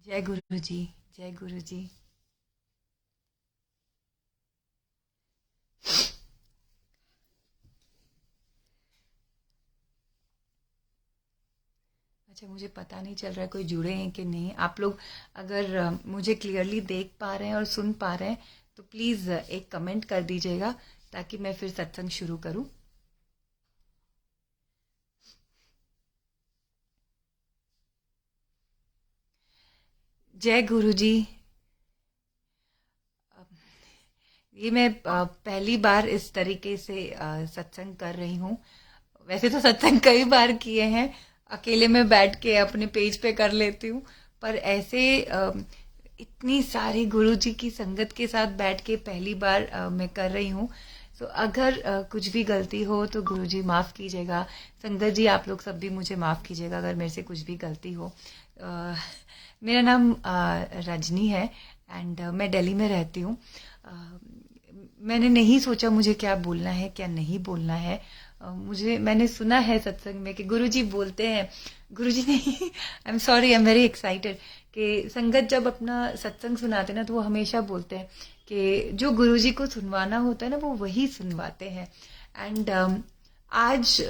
जय गुरु जी। जय गुरु जी। अच्छा, मुझे पता नहीं चल रहा है कोई जुड़े हैं कि नहीं। आप लोग अगर मुझे क्लियरली देख पा रहे हैं और सुन पा रहे हैं तो प्लीज़ एक कमेंट कर दीजिएगा ताकि मैं फिर सत्संग शुरू करूं। जय गुरु जी। ये मैं पहली बार इस तरीके से सत्संग कर रही हूँ। वैसे तो सत्संग कई बार किए हैं, अकेले में बैठ के अपने पेज पे कर लेती हूँ, पर ऐसे इतनी सारी गुरु जी की संगत के साथ बैठ के पहली बार मैं कर रही हूँ। तो अगर कुछ भी गलती हो तो गुरु जी माफ़ कीजिएगा। संगत जी आप लोग सब भी मुझे माफ़ कीजिएगा अगर मेरे से कुछ भी गलती हो। अ, मेरा नाम रजनी है एंड मैं दिल्ली में रहती हूँ। अ, मैंने नहीं सोचा मुझे क्या बोलना है क्या नहीं बोलना है। मुझे मैंने सुना है सत्संग में कि गुरुजी बोलते हैं, गुरुजी नहीं, आई am sorry, I am very excited कि संगत जब अपना सत्संग सुनाते हैं ना तो वो हमेशा बोलते हैं कि जो गुरुजी को सुनवाना होता है ना वो वही सुनवाते हैं। एंड आज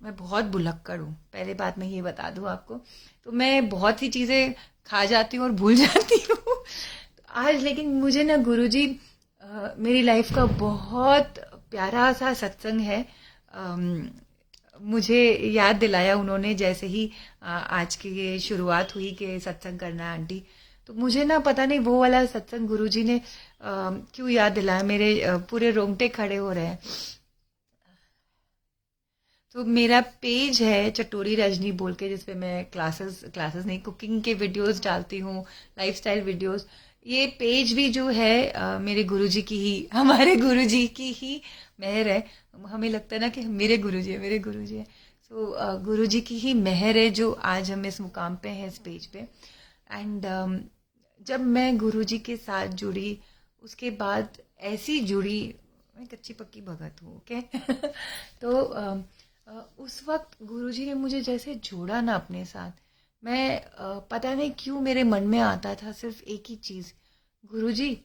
मैं बहुत भुलक्कड़ हूँ, पहले बात मैं ये बता दूँ आपको। तो मैं बहुत सी चीज़ें खा जाती हूँ और भूल जाती हूँ। आज लेकिन मुझे ना गुरुजी मेरी लाइफ का बहुत प्यारा सा सत्संग है। अम, मुझे याद दिलाया उन्होंने जैसे ही आज की ये शुरुआत हुई कि सत्संग करना है आंटी। तो मुझे ना पता नहीं वो वाला सत्संग गुरुजी ने क्यों याद दिलाया, मेरे पूरे रोंगटे खड़े हो रहे हैं। तो मेरा पेज है चटोरी रजनी बोल के, जिसपे मैं क्लासेस क्लासेस नहीं, कुकिंग के वीडियोस डालती हूँ, लाइफस्टाइल वीडियोस। ये पेज भी जो है मेरे गुरुजी की ही, हमारे गुरुजी की ही मेहर है। हमें लगता है ना कि मेरे गुरुजी है, मेरे गुरुजी है। तो गुरुजी की ही मेहर है जो आज हम इस मुकाम पे हैं, इस पेज पे। एंड जब मैं गुरुजी के साथ जुड़ी उसके बाद ऐसी जुड़ी, मैं कच्ची पक्की भगत हूँ, ओके। तो उस वक्त गुरुजी ने मुझे जैसे जोड़ा ना अपने साथ। मैं पता नहीं क्यों मेरे मन में आता था सिर्फ एक ही चीज़, गुरुजी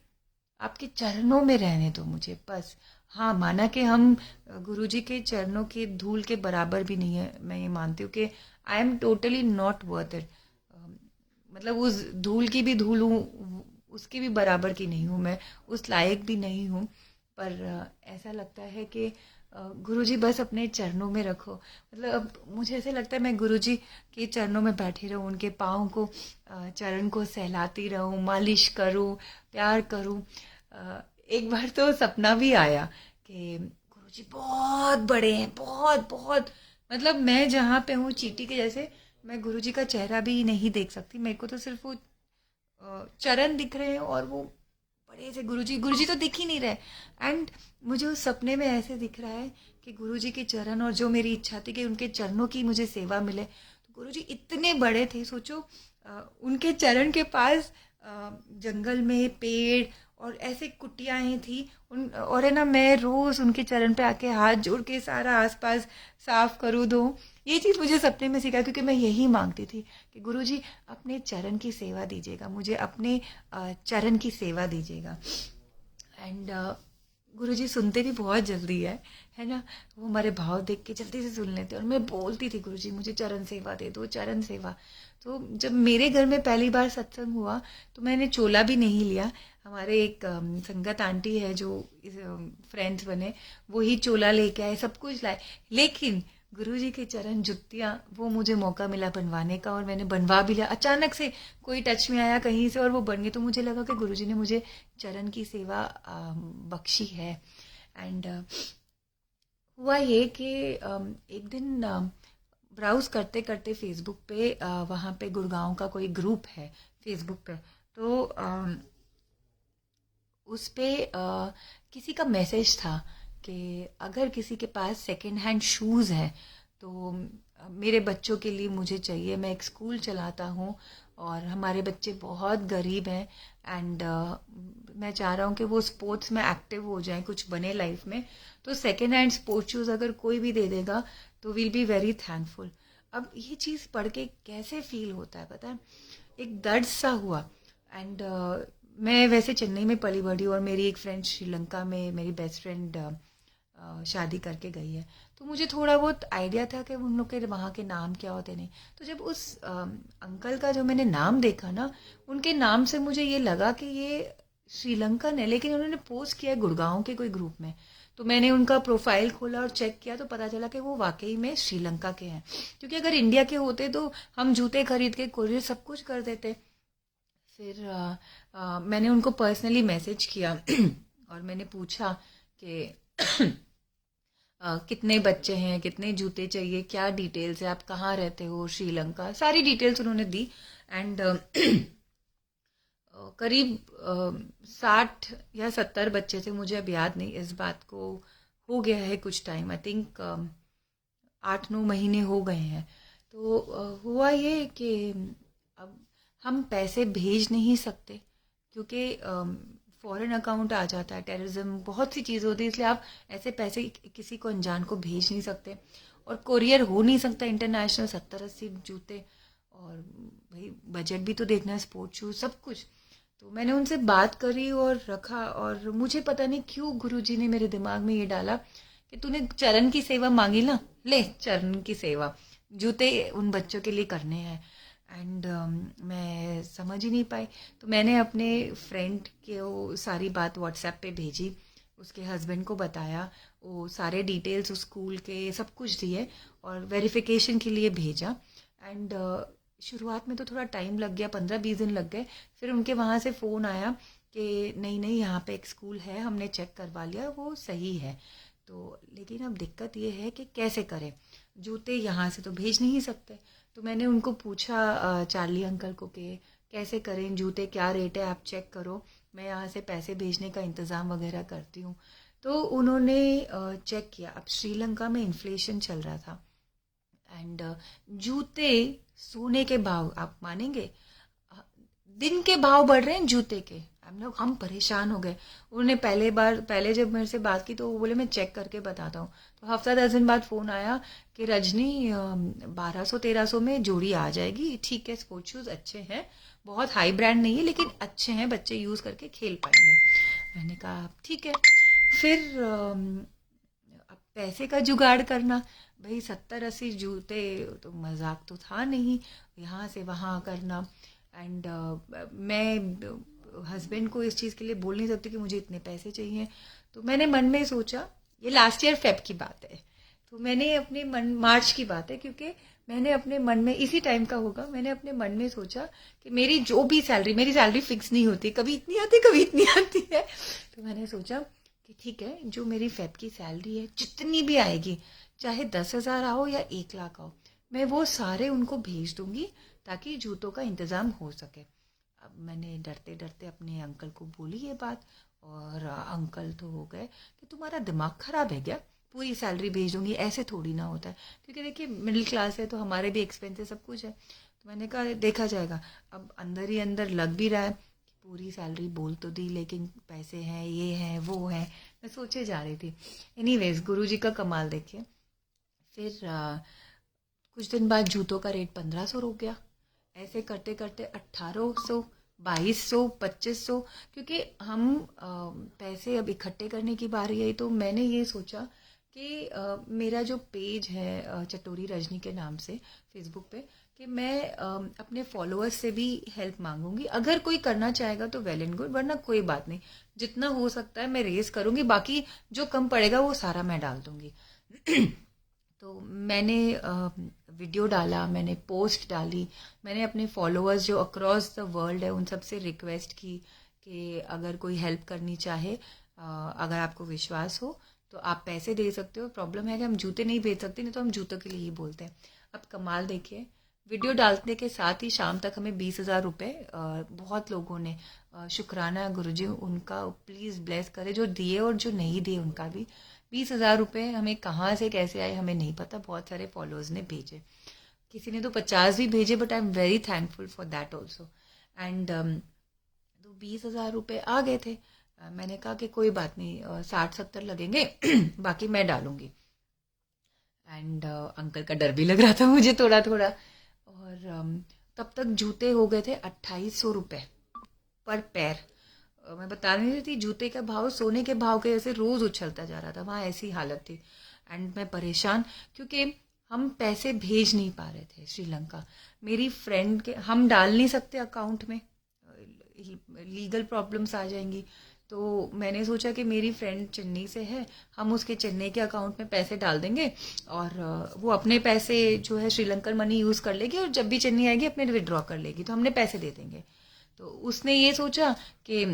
आपके चरणों में रहने दो मुझे बस। हाँ, माना कि हम गुरुजी के चरणों की धूल के बराबर भी नहीं है, मैं ये मानती हूँ कि I am totally not worth it. मतलब उस धूल की भी धूल हूँ, उसकी भी बराबर की नहीं हूँ मैं, उस लायक भी नहीं हूँ। पर ऐसा लगता है कि गुरुजी बस अपने चरणों में रखो। मतलब अब मुझे ऐसे लगता है मैं गुरुजी के चरणों में बैठी रहूँ, उनके पाँव को चरण को सहलाती रहूँ, मालिश करूँ, प्यार करूँ। एक बार तो सपना भी आया कि गुरुजी बहुत बड़े हैं, बहुत बहुत, मतलब मैं जहाँ पे हूँ चींटी के जैसे, मैं गुरुजी का चेहरा भी नहीं देख सकती। मेरे को तो सिर्फ वो चरण दिख रहे हैं और वो बड़े से गुरुजी, गुरुजी तो दिख ही नहीं रहे। एंड मुझे उस सपने में ऐसे दिख रहा है कि गुरुजी के चरण, और जो मेरी इच्छा थी कि उनके चरणों की मुझे सेवा मिले, तो गुरुजी इतने बड़े थे, सोचो उनके चरण के पास जंगल में पेड़ और ऐसे कुटियाएं थी उन, और है ना मैं रोज उनके चरण पे आके हाथ जोड़ के सारा आसपास साफ करूँ दो। ये चीज़ मुझे सपने में सीखा क्योंकि मैं यही मांगती थी कि गुरुजी अपने चरण की सेवा दीजिएगा मुझे, अपने चरण की सेवा दीजिएगा। एंड गुरुजी सुनते भी बहुत जल्दी है ना। वो हमारे भाव देख के जल्दी से सुन लेते और मैं बोलती थी गुरुजी मुझे चरण सेवा दे दो, चरण सेवा। तो जब मेरे घर में पहली बार सत्संग हुआ तो मैंने चोला भी नहीं लिया। हमारे एक संगत आंटी है जो फ्रेंड्स बने, वो ही चोला लेके आए, सब कुछ लाए। लेकिन गुरुजी के चरण जुतियाँ वो मुझे मौका मिला बनवाने का और मैंने बनवा भी लिया। अचानक से कोई टच में आया कहीं से और वो बन गई, तो मुझे लगा कि गुरुजी ने मुझे चरण की सेवा बख्शी है। एंड हुआ ये कि एक दिन ब्राउज करते करते फेसबुक पे वहाँ पे गुड़गांव का कोई ग्रुप है फेसबुक पे। तो उस पे किसी का मैसेज था कि अगर किसी के पास सेकंड हैंड शूज़ है तो मेरे बच्चों के लिए मुझे चाहिए। मैं एक स्कूल चलाता हूँ और हमारे बच्चे बहुत गरीब हैं। एंड मैं चाह रहा हूँ कि वो स्पोर्ट्स में एक्टिव हो जाएं, कुछ बने लाइफ में। तो सेकंड हैंड स्पोर्ट्स शूज़ अगर कोई भी दे देगा तो वील बी वेरी थैंकफुल। अब ये चीज़ पढ़ के कैसे फील होता है पता है, एक दर्द सा हुआ। एंड मैं वैसे चेन्नई में पली बड़ी, और मेरी एक फ्रेंड श्रीलंका में, मेरी बेस्ट फ्रेंड शादी करके गई है, तो मुझे थोड़ा बहुत आइडिया था कि उन लोग के वहाँ के नाम क्या होते नहीं। तो जब उस अंकल का जो मैंने नाम देखा ना, उनके नाम से मुझे ये लगा कि ये श्रीलंकन है, लेकिन उन्होंने पोस्ट किया है गुड़गांव के कोई ग्रुप में। तो मैंने उनका प्रोफाइल खोला और चेक किया, तो पता चला कि वो वाकई में श्रीलंका के हैं। क्योंकि अगर इंडिया के होते तो हम जूते खरीद के कोरियर सब कुछ कर देते। फिर मैंने उनको पर्सनली मैसेज किया और मैंने पूछा कि कितने बच्चे हैं, कितने जूते चाहिए, क्या डिटेल्स है, आप कहाँ रहते हो, श्रीलंका, सारी डिटेल्स उन्होंने दी। एंड करीब 60 या 70 बच्चे थे, मुझे अब याद नहीं, इस बात को हो गया है कुछ टाइम, आई थिंक 8-9 महीने हो गए हैं। तो हुआ ये कि अब हम पैसे भेज नहीं सकते, क्योंकि फॉरेन अकाउंट आ जाता है, टेररिज्म, बहुत सी चीज़ होती है, इसलिए आप ऐसे पैसे किसी को अनजान को भेज नहीं सकते। और कोरियर हो नहीं सकता इंटरनेशनल, 70-80 जूते, और भाई बजट भी तो देखना है, स्पोर्ट शूज सब कुछ। तो मैंने उनसे बात करी और रखा, और मुझे पता नहीं क्यों गुरुजी ने मेरे दिमाग में ये डाला कि तूने चरण की सेवा मांगी ना, ले चरण की सेवा, जूते उन बच्चों के लिए करने हैं। एंड मैं समझ ही नहीं पाई। तो मैंने अपने फ्रेंड के वो सारी बात व्हाट्सएप पे भेजी, उसके हस्बैंड को बताया, वो सारे डिटेल्स उस स्कूल के सब कुछ दिए और वेरिफिकेशन के लिए भेजा। एंड शुरुआत में तो थोड़ा टाइम लग गया, 15-20 दिन लग गए। फिर उनके वहाँ से फ़ोन आया कि नहीं नहीं, यहाँ पे एक स्कूल है, हमने चेक करवा लिया, वो सही है। तो लेकिन अब दिक्कत ये है कि कैसे करें, जूते यहाँ से तो भेज नहीं सकते। तो मैंने उनको पूछा चार्ली अंकल को कि कैसे करें, जूते क्या रेट है, आप चेक करो, मैं यहाँ से पैसे भेजने का इंतज़ाम वगैरह करती हूँ। तो उन्होंने चेक किया। अब श्रीलंका में इन्फ्लेशन चल रहा था, एंड जूते, सोने के भाव आप मानेंगे, दिन के भाव बढ़ रहे हैं जूते के। हम परेशान हो गए। उन्होंने पहले जब मेरे से बात की तो वो बोले मैं चेक करके बताता हूँ। तो हफ्ता 10 दिन बाद फोन आया कि रजनी 1200-1300 में जोड़ी आ जाएगी, ठीक है, स्पोर्ट शूज अच्छे हैं, बहुत हाई ब्रांड नहीं है लेकिन अच्छे हैं, बच्चे यूज करके खेल पाएंगे। मैंने कहा ठीक है। फिर अब पैसे का जुगाड़ करना, भाई 70-80 जूते तो मजाक तो था नहीं, यहाँ से वहाँ करना। एंड मैं हस्बैंड को इस चीज़ के लिए बोल नहीं सकती कि मुझे इतने पैसे चाहिए। तो मैंने मन में सोचा, ये लास्ट ईयर फेब की बात है, तो मैंने अपने मन, मार्च की बात है, क्योंकि मैंने अपने मन में, इसी टाइम का होगा, मैंने अपने मन में सोचा कि मेरी जो भी सैलरी, मेरी सैलरी फिक्स नहीं होती, कभी इतनी आती कभी इतनी आती है। तो मैंने सोचा कि ठीक है, जो मेरी फेब की सैलरी है जितनी भी आएगी, चाहे 10,000 आओ या 1 लाख आओ, मैं वो सारे उनको भेज दूंगी ताकि जूतों का इंतज़ाम हो सके। अब मैंने डरते डरते अपने अंकल को बोली ये बात, और अंकल तो हो गए कि तुम्हारा दिमाग खराब है क्या, पूरी सैलरी भेज दूंगी, ऐसे थोड़ी ना होता है, क्योंकि देखिए मिडिल क्लास है तो हमारे भी एक्सपेंसेस सब कुछ है। तो मैंने कहा देखा जाएगा। अब अंदर ही अंदर लग भी रहा है कि पूरी सैलरी बोल तो दी, लेकिन पैसे हैं, ये हैं वो हैं, मैं सोचे जा रही थी। एनीवेज, गुरुजी का कमाल देखिए। फिर कुछ दिन बाद जूतों का रेट 1500 हो गया, ऐसे करते करते 1800, 2200, 2500, क्योंकि हम पैसे अब इकट्ठे करने की बारी आई। तो मैंने ये सोचा कि मेरा जो पेज है चटोरी रजनी के नाम से फेसबुक पे, कि मैं अपने फॉलोअर्स से भी हेल्प मांगूंगी, अगर कोई करना चाहेगा तो वेल एंड गुड, वरना कोई बात नहीं, जितना हो सकता है मैं रेस करूंगी, बाकी जो कम पड़ेगा वो सारा मैं डाल दूंगी। तो मैंने वीडियो डाला, मैंने पोस्ट डाली, मैंने अपने फॉलोअर्स जो अक्रॉस द वर्ल्ड है उन सब से रिक्वेस्ट की कि अगर कोई हेल्प करनी चाहे, अगर आपको विश्वास हो तो आप पैसे दे सकते हो। प्रॉब्लम है कि हम जूते नहीं भेज सकते, नहीं तो हम जूतों के लिए ही बोलते हैं। अब कमाल देखिए, वीडियो डालने के साथ ही शाम तक हमें 20,000 रुपये, बहुत लोगों ने, शुक्राना गुरुजी उनका, प्लीज़ ब्लेस करे, जो दिए और जो नहीं दिए उनका भी। 20,000 रुपये हमें कहाँ से कैसे आए हमें नहीं पता, बहुत सारे फॉलोअर्स ने भेजे, किसी ने तो 50 भी भेजे, but I am very thankful for that also. And तो 20,000 रुपये आ गए थे। मैंने कहा कि कोई बात नहीं, 60-70 लगेंगे बाकी मैं डालूंगी। एंड अंकल का डर भी लग रहा था मुझे थोड़ा थोड़ा। और तब तक जूते हो गए थे 2800 रुपये पर पैर। मैं बता नहीं रही थी, जूते का भाव सोने के भाव के जैसे रोज उछलता जा रहा था, वहाँ ऐसी हालत थी। एंड मैं परेशान, क्योंकि हम पैसे भेज नहीं पा रहे थे श्रीलंका। मेरी फ्रेंड के हम डाल नहीं सकते अकाउंट में, लीगल प्रॉब्लम्स आ जाएंगी। तो मैंने सोचा कि मेरी फ्रेंड चेन्नई से है, हम उसके चेन्नई के अकाउंट में पैसे डाल देंगे, और वो अपने पैसे जो है श्रीलंकन मनी यूज़ कर लेगी, और जब भी चेन्नई आएगी अपने विड्रॉ कर लेगी, तो हमने पैसे दे देंगे। तो उसने ये सोचा कि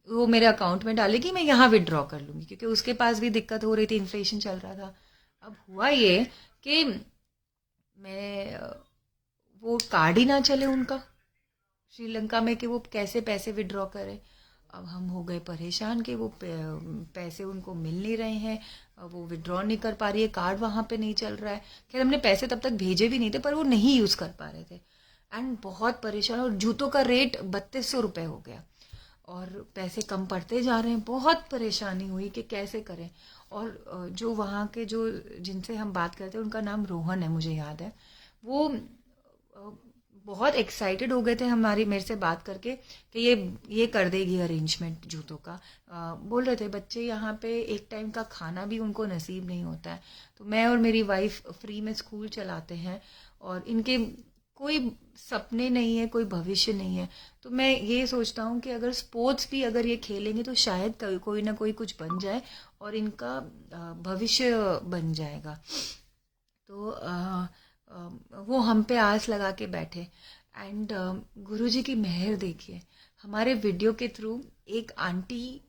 वो मेरे अकाउंट में डालेगी, मैं यहाँ विड्रॉ कर लूँगी, क्योंकि उसके पास भी दिक्कत हो रही थी, इन्फ्लेशन चल रहा था। अब हुआ ये कि मैं वो कार्ड ही ना चले उनका श्रीलंका में, कि वो कैसे पैसे विड्रॉ करें। अब हम हो गए परेशान कि वो पैसे उनको मिल नहीं रहे हैं, वो विड्रॉ नहीं कर पा रही है, कार्ड वहाँ पे नहीं चल रहा है। खैर हमने पैसे तब तक भेजे भी नहीं थे, पर वो नहीं यूज़ कर पा रहे थे। एंड बहुत परेशान, और जूतों का रेट 3200 रुपये हो गया, और पैसे कम पड़ते जा रहे हैं। बहुत परेशानी हुई कि कैसे करें। और जो वहाँ के जो जिनसे हम बात करते हैं, उनका नाम रोहन है, मुझे याद है। वो बहुत एक्साइटेड हो गए थे हमारी मेरे से बात करके कि ये कर देगी अरेंजमेंट जूतों का। बोल रहे थे बच्चे यहाँ पे एक टाइम का खाना भी उनको नसीब नहीं होता है, तो मैं और मेरी वाइफ फ्री में स्कूल चलाते हैं, और इनके कोई सपने नहीं है, कोई भविष्य नहीं है। तो मैं ये सोचता हूँ कि अगर स्पोर्ट्स भी अगर ये खेलेंगे तो शायद कोई ना कोई कुछ बन जाए, और इनका भविष्य बन जाएगा। तो वो हम पे आस लगा के बैठे। एंड गुरुजी की मेहर देखिए, हमारे वीडियो के थ्रू एक आंटी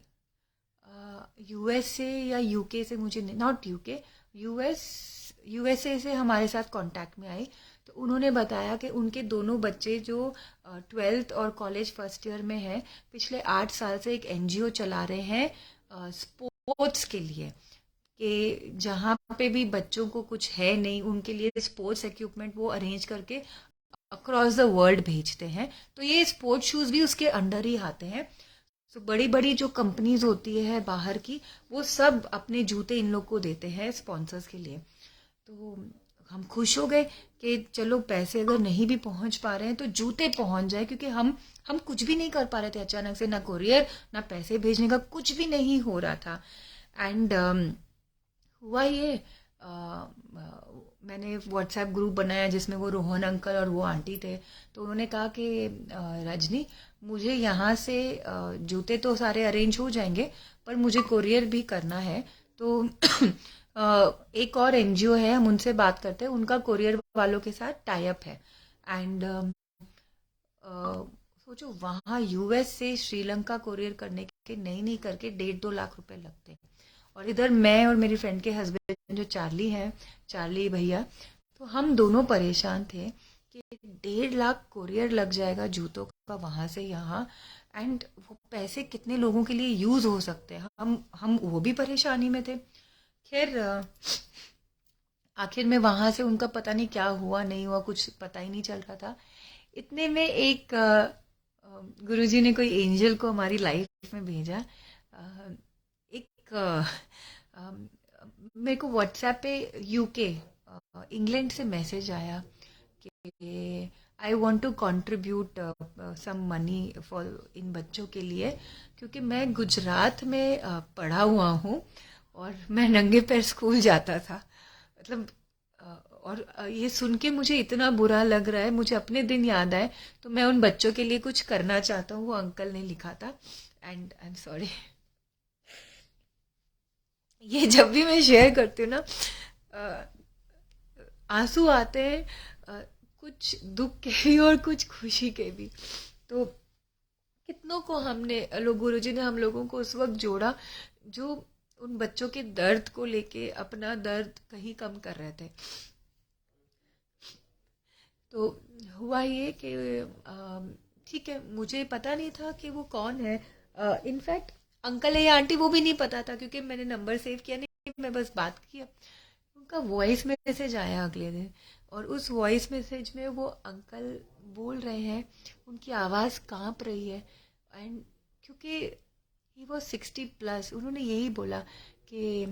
यूएसए या यूके से, मुझे नॉट यूके, यूएसए से हमारे साथ कांटेक्ट में आई। तो उन्होंने बताया कि उनके दोनों बच्चे जो 12th और कॉलेज फर्स्ट ईयर में है, पिछले 8 साल से एक एनजीओ चला रहे हैं स्पोर्ट्स के लिए, कि जहाँ पे भी बच्चों को कुछ है नहीं, उनके लिए स्पोर्ट्स इक्विपमेंट वो अरेंज करके अक्रॉस द वर्ल्ड भेजते हैं। तो ये स्पोर्ट्स शूज भी उसके अंडर ही आते हैं। तो बड़ी बड़ी जो कंपनीज होती है बाहर की, वो सब अपने जूते इन लोग को देते हैं स्पॉन्सर्स के लिए। तो हम खुश हो गए कि चलो पैसे अगर नहीं भी पहुंच पा रहे हैं तो जूते पहुंच जाए, क्योंकि हम कुछ भी नहीं कर पा रहे थे अचानक से, ना कोरियर ना पैसे भेजने का, कुछ भी नहीं हो रहा था। एंड हुआ ये, मैंने व्हाट्सएप ग्रुप बनाया जिसमें वो रोहन अंकल और वो आंटी थे। तो उन्होंने कहा कि रजनी, मुझे यहाँ से जूते तो सारे अरेंज हो जाएंगे, पर मुझे कोरियर भी करना है। तो एक और एनजीओ है, हम उनसे बात करते हैं, उनका कोरियर वालों के साथ टाई अप है। एंड सोचो, वहाँ यूएस से श्रीलंका कोरियर करने के नहीं नहीं करके 1.5-2 लाख रुपए लगते हैं। और इधर मैं और मेरी फ्रेंड के हस्बैंड जो चार्ली है, चार्ली भैया, तो हम दोनों परेशान थे कि 1.5 लाख कोरियर लग जाएगा जूतों का वहां से यहाँ। एंड वो पैसे कितने लोगों के लिए यूज हो सकते हैं, हम वो भी परेशानी में थे। खैर आखिर में वहां से उनका पता नहीं क्या हुआ नहीं हुआ, कुछ पता ही नहीं चल रहा था। इतने में एक गुरुजी ने कोई एंजल को हमारी लाइफ में भेजा। एक मेरे को व्हाट्सएप पे यूके इंग्लैंड से मैसेज आया कि I want to contribute some money for इन बच्चों के लिए, क्योंकि मैं गुजरात में पढ़ा हुआ हूँ, और मैं नंगे पैर स्कूल जाता था। मतलब और ये सुन के मुझे इतना बुरा लग रहा है, मुझे अपने दिन याद आए, तो मैं उन बच्चों के लिए कुछ करना चाहता हूँ। वो अंकल ने लिखा था, एंड आई एम सॉरी, ये जब भी मैं शेयर करती हूँ ना, आंसू आते हैं, कुछ दुख के भी और कुछ खुशी के भी। तो कितनों को हमने लोग, गुरुजी ने हम लोगों को उस वक्त जोड़ा, जो उन बच्चों के दर्द को लेके अपना दर्द कहीं कम कर रहे थे। तो हुआ ये कि ठीक है, मुझे पता नहीं था कि वो कौन है। इनफैक्ट अंकल है या आंटी वो भी नहीं पता था, क्योंकि मैंने नंबर सेव किया नहीं, मैं बस बात किया। उनका वॉइस मैसेज आया अगले दिन, और उस वॉइस मैसेज में वो अंकल बोल रहे हैं, उनकी आवाज़ कांप रही है। एंड क्योंकि ही वॉज 60+, उन्होंने यही बोला कि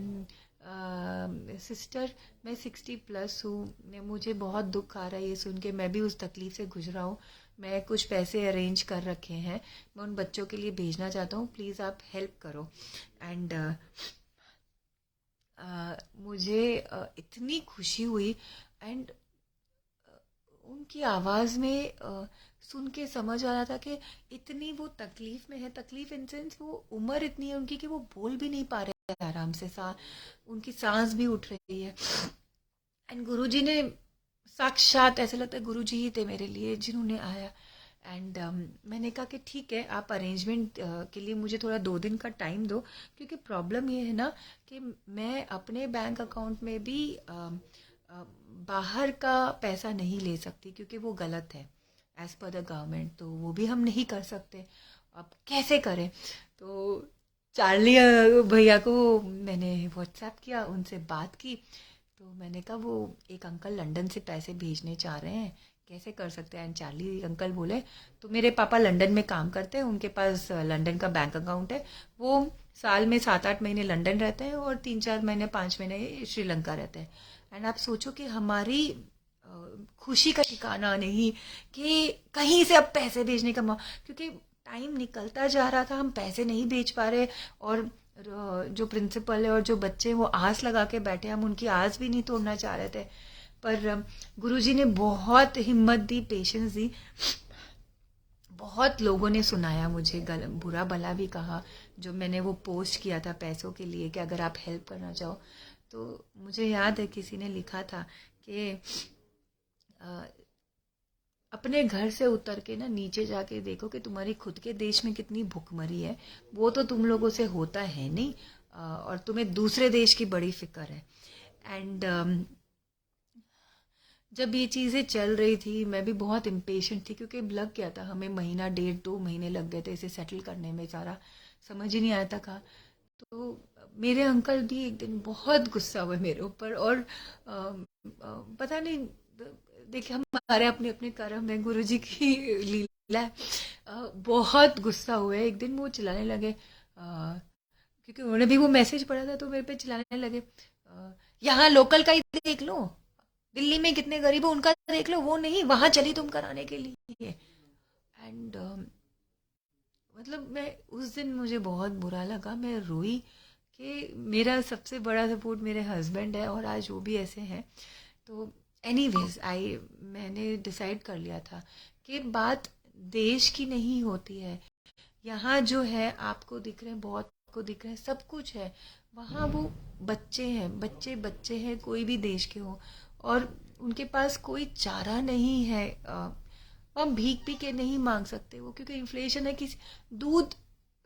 सिस्टर मैं 60+ हूँ, मुझे बहुत दुख आ रहा है ये सुन के, मैं भी उस तकलीफ से गुजरा हूँ। मैं कुछ पैसे अरेंज कर रखे हैं, मैं उन बच्चों के लिए भेजना चाहता हूँ, प्लीज़ आप हेल्प करो। एंड मुझे इतनी खुशी हुई। एंड उनकी आवाज़ में सुन के समझ आ रहा था कि इतनी वो तकलीफ में है, तकलीफ इन सेंस वो उम्र इतनी है उनकी कि वो बोल भी नहीं पा रहे हैं आराम से, उनकी सांस भी उठ रही है। एंड गुरुजी ने साक्षात, ऐसा लगता है गुरुजी ही थे मेरे लिए जिन्होंने आया। एंड मैंने कहा कि ठीक है, आप अरेंजमेंट के लिए मुझे थोड़ा 2 दिन का टाइम दो, क्योंकि प्रॉब्लम ये है ना कि मैं अपने बैंक अकाउंट में भी बाहर का पैसा नहीं ले सकती, क्योंकि वो गलत है एज पर द गवर्नमेंट, तो वो भी हम नहीं कर सकते। अब कैसे करें? तो चार्ली भैया को मैंने व्हाट्सएप किया, उनसे बात की, तो मैंने कहा वो एक अंकल लंदन से पैसे भेजने चाह रहे हैं, कैसे कर सकते हैं? एंड चार्ली अंकल बोले, तो मेरे पापा लंदन में काम करते हैं, उनके पास लंदन का बैंक अकाउंट है, वो साल में 7-8 महीने लंदन रहते हैं और 3-4 महीने 5 महीने श्रीलंका रहते हैं। एंड आप सोचो कि हमारी खुशी का ठिकाना नहीं कि कहीं से अब पैसे भेजने का क्योंकि टाइम निकलता जा रहा था, हम पैसे नहीं भेज पा रहे, और जो प्रिंसिपल है और जो बच्चे हैं वो आस लगा के बैठे, हम उनकी आस भी नहीं तोड़ना चाह रहे थे। पर गुरुजी ने बहुत हिम्मत दी, पेशेंस दी। बहुत लोगों ने सुनाया मुझे, बुरा भला भी कहा, जो मैंने वो पोस्ट किया था पैसों के लिए कि अगर आप हेल्प करना चाहो। तो मुझे याद है किसी ने लिखा था कि अपने घर से उतर के ना नीचे जाके देखो कि तुम्हारी खुद के देश में कितनी भुखमरी है, वो तो तुम लोगों से होता है नहीं, और तुम्हें दूसरे देश की बड़ी फिक्र है। एंड जब ये चीज़ें चल रही थी मैं भी बहुत इम्पेशेंट थी, क्योंकि लग गया था हमें महीना 1.5-2 महीने लग गए थे इसे सेटल करने में, सारा समझ ही नहीं आया था कहा। तो मेरे अंकल भी एक दिन बहुत गुस्सा हुए मेरे ऊपर, और पता नहीं, देखिए हमारे अपने अपने कर्म है, गुरु जी की लीला है। बहुत गुस्सा हुए एक दिन, वो चिल्लाने लगे, क्योंकि उन्होंने भी वो मैसेज पढ़ा था, तो मेरे पे चिल्लाने लगे, यहाँ लोकल का ही देख लो, दिल्ली में कितने गरीब हो उनका देख लो, वो नहीं, वहां चली तुम कराने के लिए। एंड मतलब मैं उस दिन, मुझे बहुत बुरा लगा, मैं रोई कि मेरा सबसे बड़ा सपोर्ट मेरे हस्बैंड है और आज वो भी ऐसे हैं। तो एनीवेज मैंने डिसाइड कर लिया था कि बात देश की नहीं होती है, यहाँ जो है आपको दिख रहे हैं, बहुत को दिख रहे हैं, सब कुछ है, वहाँ वो बच्चे हैं, बच्चे बच्चे हैं, कोई भी देश के हो, और उनके पास कोई चारा नहीं है। हम भीख पी के नहीं मांग सकते वो, क्योंकि इन्फ्लेशन है कि दूध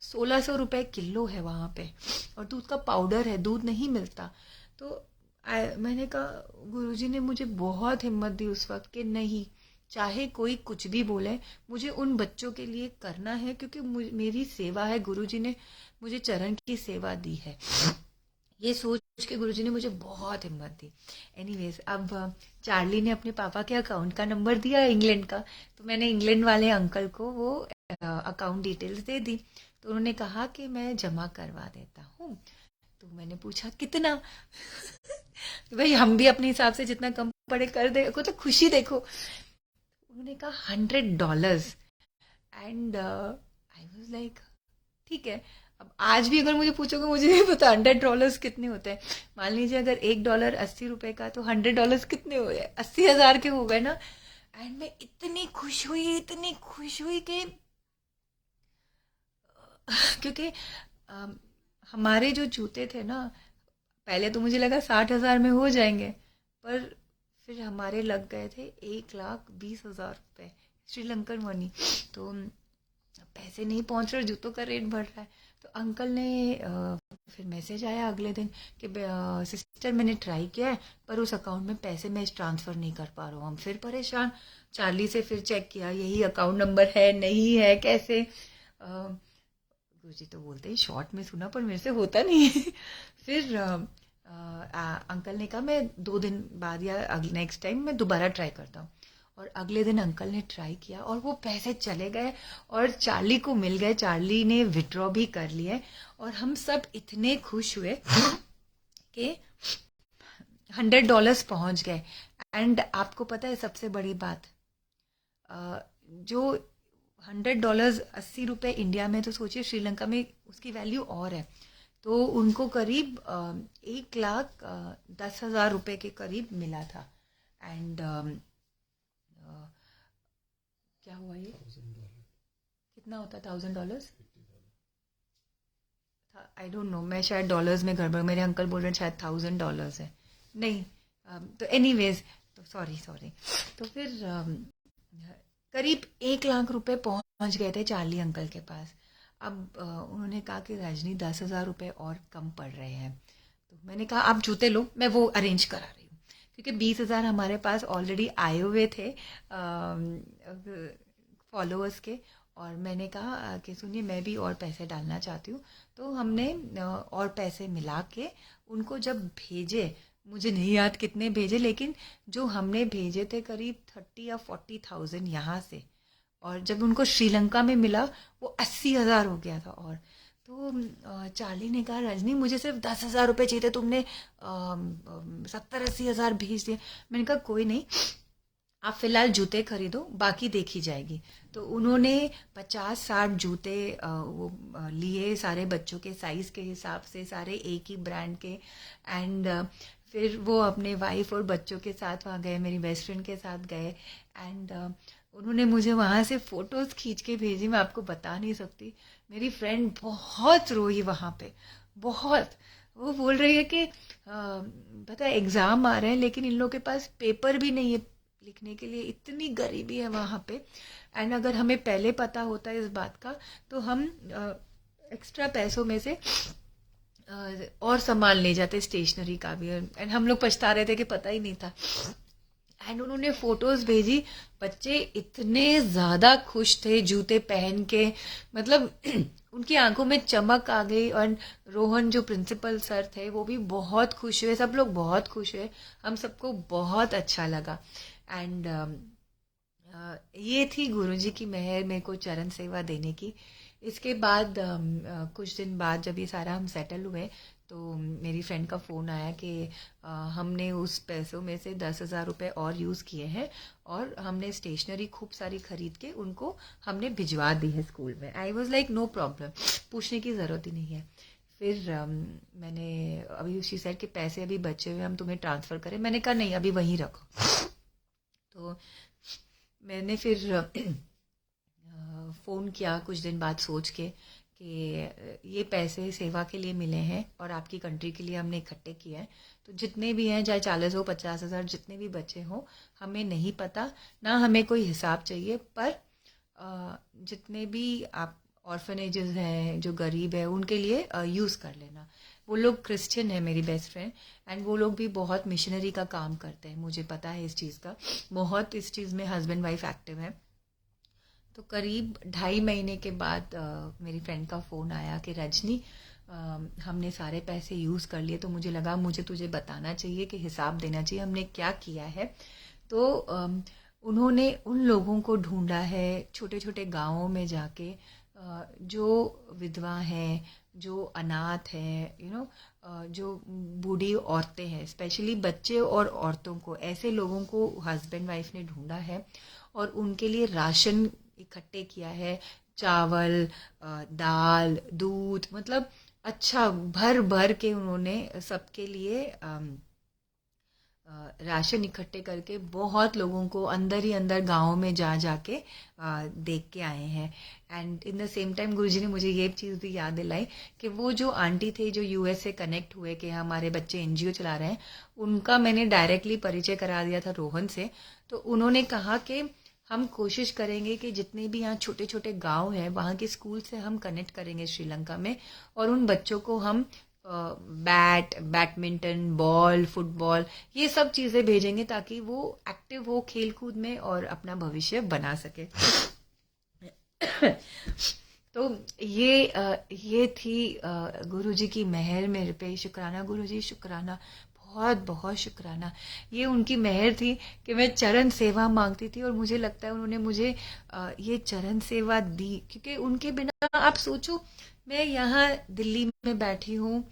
1600 रुपये किलो है वहाँ पे, और दूध का पाउडर है, दूध नहीं मिलता। तो मैंने कहा, गुरुजी ने मुझे बहुत हिम्मत दी उस वक्त कि नहीं, चाहे कोई कुछ भी बोले, मुझे उन बच्चों के लिए करना है, क्योंकि मेरी सेवा है, गुरुजी ने मुझे चरण की सेवा दी है। ये सोच के गुरुजी ने मुझे बहुत हिम्मत दी। एनीवेज, अब चार्ली ने अपने पापा के अकाउंट का नंबर दिया इंग्लैंड का, तो मैंने इंग्लैंड वाले अंकल को वो अकाउंट डिटेल्स दे दी। तो उन्होंने कहा कि मैं जमा करवा देता हूँ। तो मैंने पूछा कितना? तो भाई हम भी अपने हिसाब से जितना कम पड़े कर दे, को तो खुशी देखो। उन्होंने कहा $100। एंड आई वाज लाइक, ठीक है। अब आज भी अगर मुझे पूछोगे, मुझे नहीं पता $100 कितने होते हैं। मान लीजिए अगर $1 $80 का, तो $100 कितने हो गए? 80,000 के हो गए ना। एंड मैं इतनी खुश हुई, इतनी खुश हुई कि क्योंकि हमारे जो जूते थे ना, पहले तो मुझे लगा 60,000 में हो जाएंगे, पर फिर हमारे लग गए थे 1,20,000 रुपये श्रीलंकन मनी। तो पैसे नहीं पहुंच रहे, जूतों का रेट बढ़ रहा है। तो अंकल ने फिर मैसेज आया अगले दिन कि सिस्टर मैंने ट्राई किया है, पर उस अकाउंट में पैसे मैं ट्रांसफ़र नहीं कर पा रहा हूँ। हम फिर परेशान, चार्ली से फिर चेक किया, यही अकाउंट नंबर है, नहीं है, कैसे? गुरुजी तो बोलते ही शॉर्ट में सुना, पर मेरे से होता नहीं है। फिर अंकल ने कहा मैं 2 दिन बाद या नेक्स्ट टाइम मैं दोबारा ट्राई करता हूँ। और अगले दिन अंकल ने ट्राई किया और वो पैसे चले गए और चार्ली को मिल गए, चार्ली ने विड्रॉ भी कर लिए, और हम सब इतने खुश हुए कि $100 पहुंच गए। एंड आपको पता है सबसे बड़ी बात, जो $100 ₹80 इंडिया में, तो सोचिए श्रीलंका में उसकी वैल्यू और है। तो उनको करीब 1,10,000 रुपये के करीब मिला था। एंड क्या हुआ ये, कितना होता है $1,000? आई डोंट नो, मैं शायद डॉलर्स में गड़बड़, मेरे अंकल बोल रहे हैं शायद $1,000 है, नहीं। तो एनीवेज, तो सॉरी सॉरी। तो फिर करीब 1 लाख रुपए पहुंच गए थे चार्ली अंकल के पास। अब उन्होंने कहा कि रजनी 10,000 रुपये और कम पड़ रहे हैं। तो मैंने कहा आप जूते लो, मैं वो अरेंज करा रही हूँ, क्योंकि 20,000 हमारे पास ऑलरेडी आए हुए थे फॉलोअर्स के। और मैंने कहा कि सुनिए मैं भी और पैसे डालना चाहती हूँ। तो हमने और पैसे मिला के उनको जब भेजे, मुझे नहीं याद कितने भेजे, लेकिन जो हमने भेजे थे करीब 30 या 40,000 यहाँ से, और जब उनको श्रीलंका में मिला वो 80,000 हो गया था। और तो चार्ली ने कहा रजनी मुझे सिर्फ 10,000 रुपये चाहिए थे, तुमने 70-80,000 भेज दिए। मैंने कहा कोई नहीं, आप फिलहाल जूते खरीदो, बाकी देखी जाएगी। तो उन्होंने 50-60 जूते वो लिए, सारे बच्चों के साइज के हिसाब से, सारे एक ही ब्रांड के। एंड फिर वो अपने वाइफ और बच्चों के साथ वहाँ गए, मेरी बेस्ट फ्रेंड के साथ गए। एंड उन्होंने मुझे वहाँ से फ़ोटोज़ खींच के भेजी, मैं आपको बता नहीं सकती। मेरी फ्रेंड बहुत रोई वहाँ पे, बहुत। वो बोल रही है कि पता है एग्ज़ाम आ रहे हैं लेकिन इन लोगों के पास पेपर भी नहीं है लिखने के लिए, इतनी गरीबी है वहाँ पे। एंड अगर हमें पहले पता होता है इस बात का तो हम एक्स्ट्रा पैसों में से और सामान ले जाते, स्टेशनरी का भी। एंड हम लोग पछता रहे थे कि पता ही नहीं था। एंड उन्होंने फोटोज भेजी, बच्चे इतने ज़्यादा खुश थे जूते पहन के, मतलब उनकी आंखों में चमक आ गई। और रोहन जो प्रिंसिपल सर थे वो भी बहुत खुश हुए, सब लोग बहुत खुश हुए, हम सबको बहुत अच्छा लगा। एंड ये थी गुरुजी की मेहर मेरे को चरण सेवा देने की। इसके बाद कुछ दिन बाद जब ये सारा हम सेटल हुए तो मेरी फ्रेंड का फ़ोन आया कि हमने उस पैसों में से 10,000 रुपये और यूज़ किए हैं और हमने स्टेशनरी खूब सारी खरीद के उनको हमने भिजवा दी है स्कूल में। I was like no problem, पूछने की ज़रूरत ही नहीं है। फिर मैंने अभी उसी सेट के पैसे अभी बचे हुए, हम तुम्हें ट्रांसफ़र करें? मैंने कहा नहीं, अभी वहीं रखो। तो मैंने फिर फ़ोन किया कुछ दिन बाद सोच के कि ये पैसे सेवा के लिए मिले हैं और आपकी कंट्री के लिए हमने इकट्ठे किए हैं। तो जितने भी हैं, चाहे 40 हो 50,000, जितने भी बच्चे हों, हमें नहीं पता, ना हमें कोई हिसाब चाहिए, पर जितने भी आप ऑर्फनेजेस हैं जो गरीब है उनके लिए यूज़ कर लेना। वो लोग क्रिश्चियन है मेरी बेस्ट फ्रेंड, एंड वो लोग भी बहुत मिशनरी का काम करते हैं, मुझे पता है इस चीज़ का, बहुत इस चीज़ में हस्बैंड वाइफ एक्टिव है। तो करीब 2.5 महीने के बाद मेरी फ्रेंड का फ़ोन आया कि रजनी हमने सारे पैसे यूज़ कर लिए, तो मुझे लगा मुझे तुझे बताना चाहिए कि हिसाब देना चाहिए हमने क्या किया है। तो उन्होंने उन लोगों को ढूंढा है छोटे छोटे गांवों में जाके, जो विधवा हैं, जो अनाथ हैं, जो बूढ़ी औरतें हैं, स्पेशली बच्चे और औरतों को, ऐसे लोगों को हस्बैंड वाइफ ने ढूंढा है और उनके लिए राशन इकट्ठे किया है, चावल, दाल, दूध, मतलब अच्छा भर भर के उन्होंने सबके लिए राशन इकट्ठे करके बहुत लोगों को अंदर ही अंदर गाँव में जा जाके देख के आए हैं। And in the same time Guruji ने मुझे ये चीज़ भी याद दिलाई कि वो जो आंटी थे जो यूएस से कनेक्ट हुए कि हमारे बच्चे एनजीओ चला रहे हैं, उनका मैंने डायरेक्टली परिचय करा दिया था रोहन से। तो उन्होंने कहा कि हम कोशिश करेंगे कि जितने भी यहाँ छोटे छोटे गांव हैं वहाँ के स्कूल से हम कनेक्ट करेंगे श्रीलंका में, और उन बच्चों को हम बैडमिंटन, बॉल, फुटबॉल, ये सब चीज़ें भेजेंगे ताकि वो एक्टिव हो खेल कूद में और अपना भविष्य बना सके। तो ये थी गुरुजी की मेहर मेरे पे। शुक्राना गुरुजी, शुक्राना, बहुत बहुत शुक्राना। ये उनकी मेहर थी कि मैं चरण सेवा मांगती थी और मुझे लगता है उन्होंने मुझे ये चरण सेवा दी, क्योंकि उनके बिना आप सोचो मैं यहाँ दिल्ली में बैठी हूँ,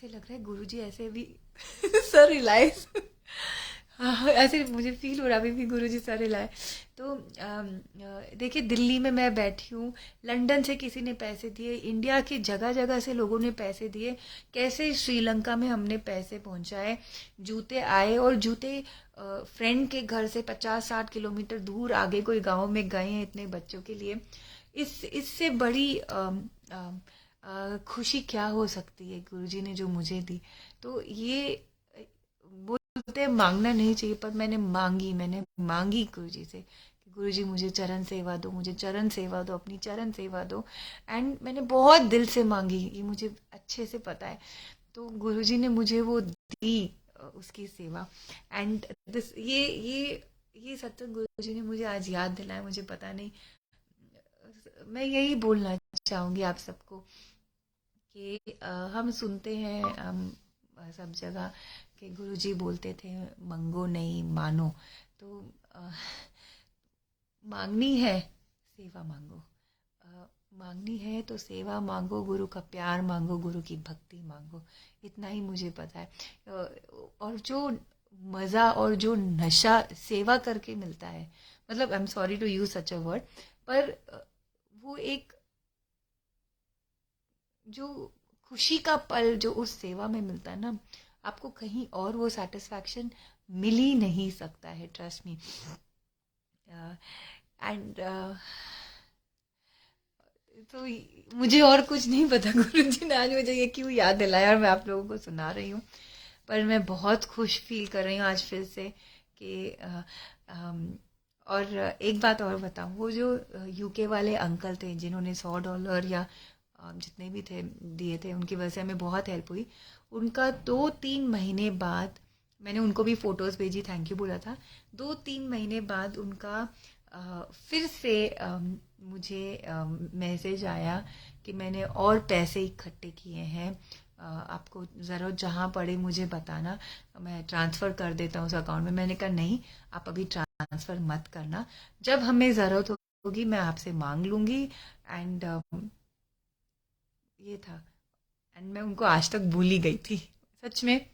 ऐसे लग रहा है गुरुजी ऐसे भी सर रिलाइज हाँ, ऐसे मुझे फील हो रहा अभी भी गुरुजी सर हिलाए। तो देखिए दिल्ली में मैं बैठी हूँ, लंदन से किसी ने पैसे दिए, इंडिया की जगह जगह से लोगों ने पैसे दिए, कैसे श्रीलंका में हमने पैसे पहुंचाए, जूते आए, और जूते फ्रेंड के घर से 50-60 किलोमीटर दूर आगे कोई गांव में गए हैं इतने बच्चों के लिए। इससे बड़ी खुशी क्या हो सकती है गुरुजी ने जो मुझे दी। तो ये बोलते हैं मांगना नहीं चाहिए, पर मैंने मांगी गुरुजी से कि गुरुजी मुझे चरण सेवा दो, मुझे चरण सेवा दो, अपनी चरण सेवा दो। एंड मैंने बहुत दिल से मांगी, ये मुझे अच्छे से पता है। तो गुरुजी ने मुझे वो दी, उसकी सेवा। एंड दिस ये सत्संग गुरुजी ने मुझे आज याद दिलाया। मुझे पता नहीं, मैं यही बोलना चाहूंगी आप सबको कि हम सुनते हैं, हम सब जगह कि गुरुजी बोलते थे मंगो नहीं मानो। तो मांगनी है, सेवा मांगो। मांगनी है तो सेवा मांगो, गुरु का प्यार मांगो, गुरु की भक्ति मांगो। इतना ही मुझे पता है। और जो मज़ा और जो नशा सेवा करके मिलता है, मतलब I am sorry to use such a word, पर वो एक जो खुशी का पल जो उस सेवा में मिलता है ना, आपको कहीं और वो सेटिस्फैक्शन मिल ही नहीं सकता है, ट्रस्ट मी। एंड तो मुझे और कुछ नहीं पता गुरुजी ने आज मुझे ये क्यों याद दिलाया और मैं आप लोगों को सुना रही हूँ। पर मैं बहुत खुश फील कर रही हूँ आज फिर से कि और एक बात और बताऊँ, वो जो यूके वाले अंकल थे जिन्होंने $100 या जितने भी थे दिए थे, उनकी वजह से हमें बहुत हेल्प हुई। उनका 2-3 महीने बाद मैंने उनको भी फ़ोटोज़ भेजी, थैंक यू बोला था। 2-3 महीने बाद उनका फिर से मुझे मैसेज आया कि मैंने और पैसे इकट्ठे किए हैं, आपको ज़रूरत जहाँ पड़े मुझे बताना, मैं ट्रांसफ़र कर देता हूँ उस अकाउंट में। मैंने कहा नहीं, आप अभी ट्रांसफ़र मत करना, जब हमें ज़रूरत होगी मैं आपसे मांग लूँगी। एंड ये था। एंड मैं उनको आज तक भूल ही गई थी, सच में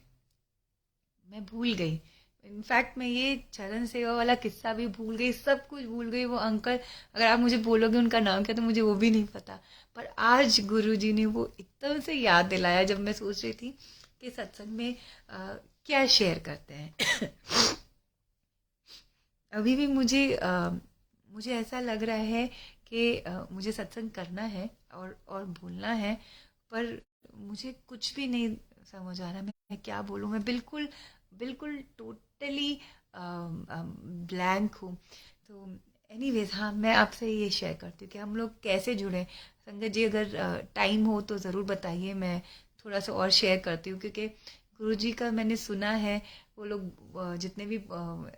मैं भूल गई। इनफैक्ट मैं ये चरण सेवा वाला किस्सा भी भूल गई, सब कुछ भूल गई। वो अंकल, अगर आप मुझे बोलोगे उनका नाम क्या, तो मुझे वो भी नहीं पता। पर आज गुरुजी ने वो एकदम से याद दिलाया जब मैं सोच रही थी कि सत्संग में क्या शेयर करते हैं। अभी भी मुझे ऐसा लग रहा है कि मुझे सत्संग करना है और बोलना है, पर मुझे कुछ भी नहीं समझ आ रहा मैं क्या बोलूँ। मैं बिल्कुल बिल्कुल टोटली ब्लैंक हूँ। तो एनीवेज, हाँ, मैं आपसे ये शेयर करती हूँ कि हम लोग कैसे जुड़े। संगत जी, अगर टाइम हो तो ज़रूर बताइए, मैं थोड़ा सा और शेयर करती हूँ, क्योंकि गुरुजी का मैंने सुना है, वो लोग जितने भी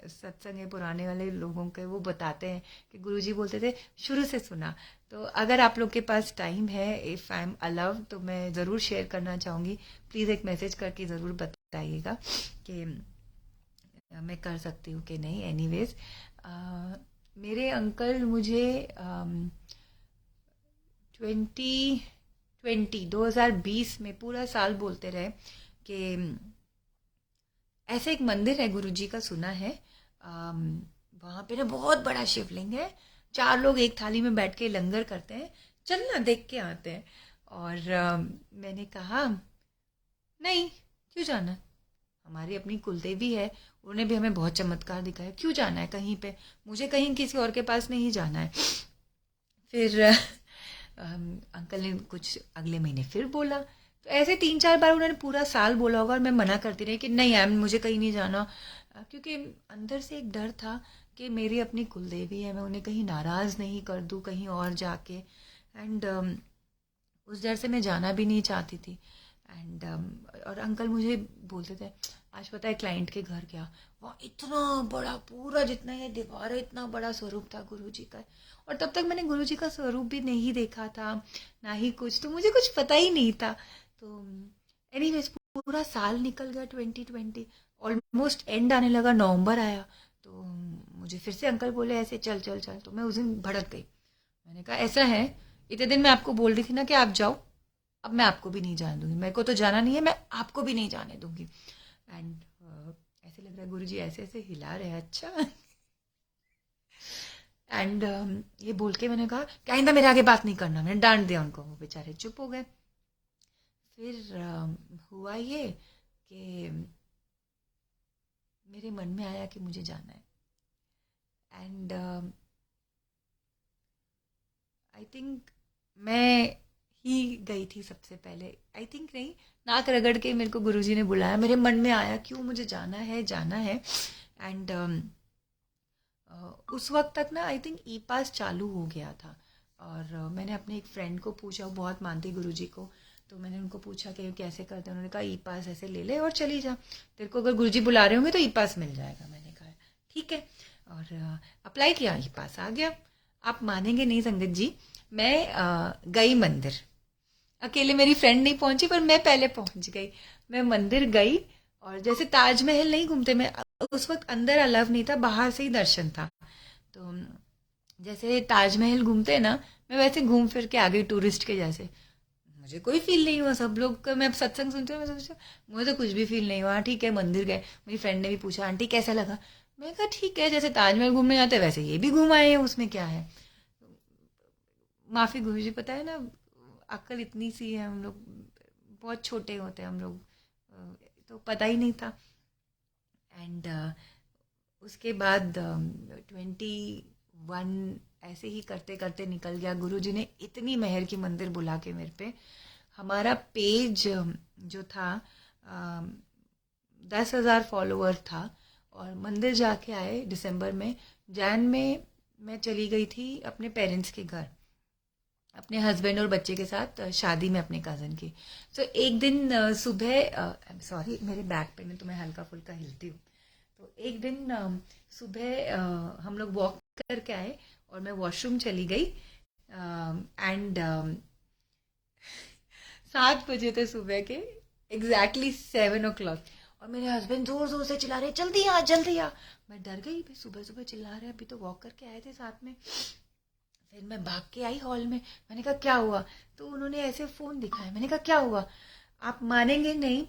सत्संग है पुराने वाले लोगों के, वो बताते हैं कि गुरुजी बोलते थे शुरू से सुना। तो अगर आप लोग के पास टाइम है, इफ़ आई एम अलाउ, तो मैं ज़रूर शेयर करना चाहूँगी। प्लीज़ एक मैसेज करके ज़रूर बताइएगा कि मैं कर सकती हूँ कि नहीं। एनीवेज, मेरे अंकल मुझे 2020 में पूरा साल बोलते रहे कि ऐसे एक मंदिर है गुरुजी का, सुना है, वहाँ पे ना बहुत बड़ा शिवलिंग है, 4 लोग एक थाली में बैठ के लंगर करते हैं, चलना देख के आते हैं। और मैंने कहा नहीं, क्यों जाना, हमारी अपनी कुलदेवी है, उन्होंने भी हमें बहुत चमत्कार दिखाया, क्यों जाना है कहीं पे, मुझे कहीं किसी और के पास नहीं जाना है। फिर अंकल ने कुछ अगले महीने फिर बोला, तो ऐसे 3-4 बार उन्होंने पूरा साल बोला होगा और मैं मना करती रही कि नहीं मैम, मुझे कहीं नहीं जाना। क्योंकि अंदर से एक डर था कि मेरी अपनी कुलदेवी है, मैं उन्हें कहीं नाराज़ नहीं कर दूँ कहीं और जाके। एंड उस डर से मैं जाना भी नहीं चाहती थी। एंड और अंकल मुझे बोलते थे, आज पता है क्लाइंट के घर गया, वहाँ इतना बड़ा, पूरा जितना ये दीवार है इतना बड़ा स्वरूप था गुरुजी का। और तब तक मैंने गुरुजी का स्वरूप भी नहीं देखा था, ना ही कुछ, तो मुझे कुछ पता ही नहीं था। तो एनीवेज, पूरा साल निकल गया, 2020 ऑलमोस्ट एंड आने लगा, नवंबर आया, तो मुझे फिर से अंकल बोले ऐसे चल चल चल। तो मैं उस दिन भड़क गई, मैंने कहा ऐसा है, इतने दिन मैं आपको बोल रही थी ना कि आप जाओ, अब मैं आपको भी नहीं जाने दूंगी, मेरे को तो जाना नहीं है, मैं आपको भी नहीं जाने दूंगी। एंड ऐसे लग रहा है गुरुजी ऐसे ऐसे हिला रहे हैं, अच्छा। एंड ये बोल के मैंने कहा कि आइंदा मेरे आगे बात नहीं करना, मैंने डांट दिया उनको, वो बेचारे चुप हो गए। फिर हुआ ये कि मेरे मन में आया कि मुझे जाना है। एंड आई थिंक मैं ही गई थी सबसे पहले, आई थिंक नहीं, नाक रगड़ के मेरे को गुरुजी ने बुलाया, मेरे मन में आया क्यों मुझे जाना है जाना है। एंड उस वक्त तक ना आई थिंक ई पास चालू हो गया था। और मैंने अपने एक फ्रेंड को पूछा, वो बहुत मानती गुरुजी को, तो मैंने उनको पूछा कि कैसे करते हैं, उन्होंने कहा ई पास ऐसे ले ले और चली जा, तेरे को अगर गुरुजी बुला रहे होंगे तो ई पास मिल जाएगा। मैंने कहा ठीक है, और अप्लाई किया, ई पास आ गया। आप मानेंगे नहीं संगत जी, मैं गई मंदिर, अकेले मेरी फ्रेंड नहीं पहुंची पर मैं पहले पहुंच गई। मैं मंदिर गई, और जैसे ताजमहल नहीं घूमते, मैं उस वक्त अंदर अलाव नहीं था, बाहर से ही दर्शन था। तो जैसे ताजमहल घूमते हैं ना, मैं वैसे घूम फिर के आ गई टूरिस्ट के जैसे। मुझे कोई फील नहीं हुआ, सब लोग का मैं अब सत्संग सुनती हूँ, मैं सोचती हूँ मुझे तो कुछ भी फील नहीं हुआ। ठीक है, मंदिर गए, मेरी फ्रेंड ने भी पूछा आंटी कैसा लगा, मैं कहा ठीक है, जैसे ताजमहल घूमने जाते हैं वैसे ये भी घूम आए हैं, उसमें क्या है। माफी गुरु जी, पता है ना, अक्ल इतनी सी है, हम लोग बहुत छोटे होते हैं हम लोग, तो पता ही नहीं था। एंड उसके बाद 21 ऐसे ही करते करते निकल गया। गुरुजी ने इतनी मेहर की मंदिर बुला के मेरे पे, हमारा पेज जो था 10,000 फॉलोअर था, और मंदिर जाके आए दिसंबर में। जैन में मैं चली गई थी अपने पेरेंट्स के घर, अपने हस्बैंड और बच्चे के साथ शादी में अपने कज़न की। तो एक दिन सुबह, सॉरी मेरे बैक पे में तो मैं हल्का फुल्का हिलती हूँ। तो एक दिन सुबह हम लोग वॉक करके आए, और मैं वॉशरूम चली गई। एंड 7 बजे थे सुबह के, एग्जैक्टली 7 o'clock, और मेरे हस्बैंड जोर जोर से चिल्ला रहे जल्दी आ जल्दी आ। मैं डर गई, भाई सुबह सुबह चिल्ला रहे, अभी तो वॉक करके आए थे साथ में। फिर मैं भाग के आई हॉल में, मैंने कहा क्या हुआ, तो उन्होंने ऐसे फोन दिखाया। मैंने कहा क्या हुआ, आप मानेंगे नहीं,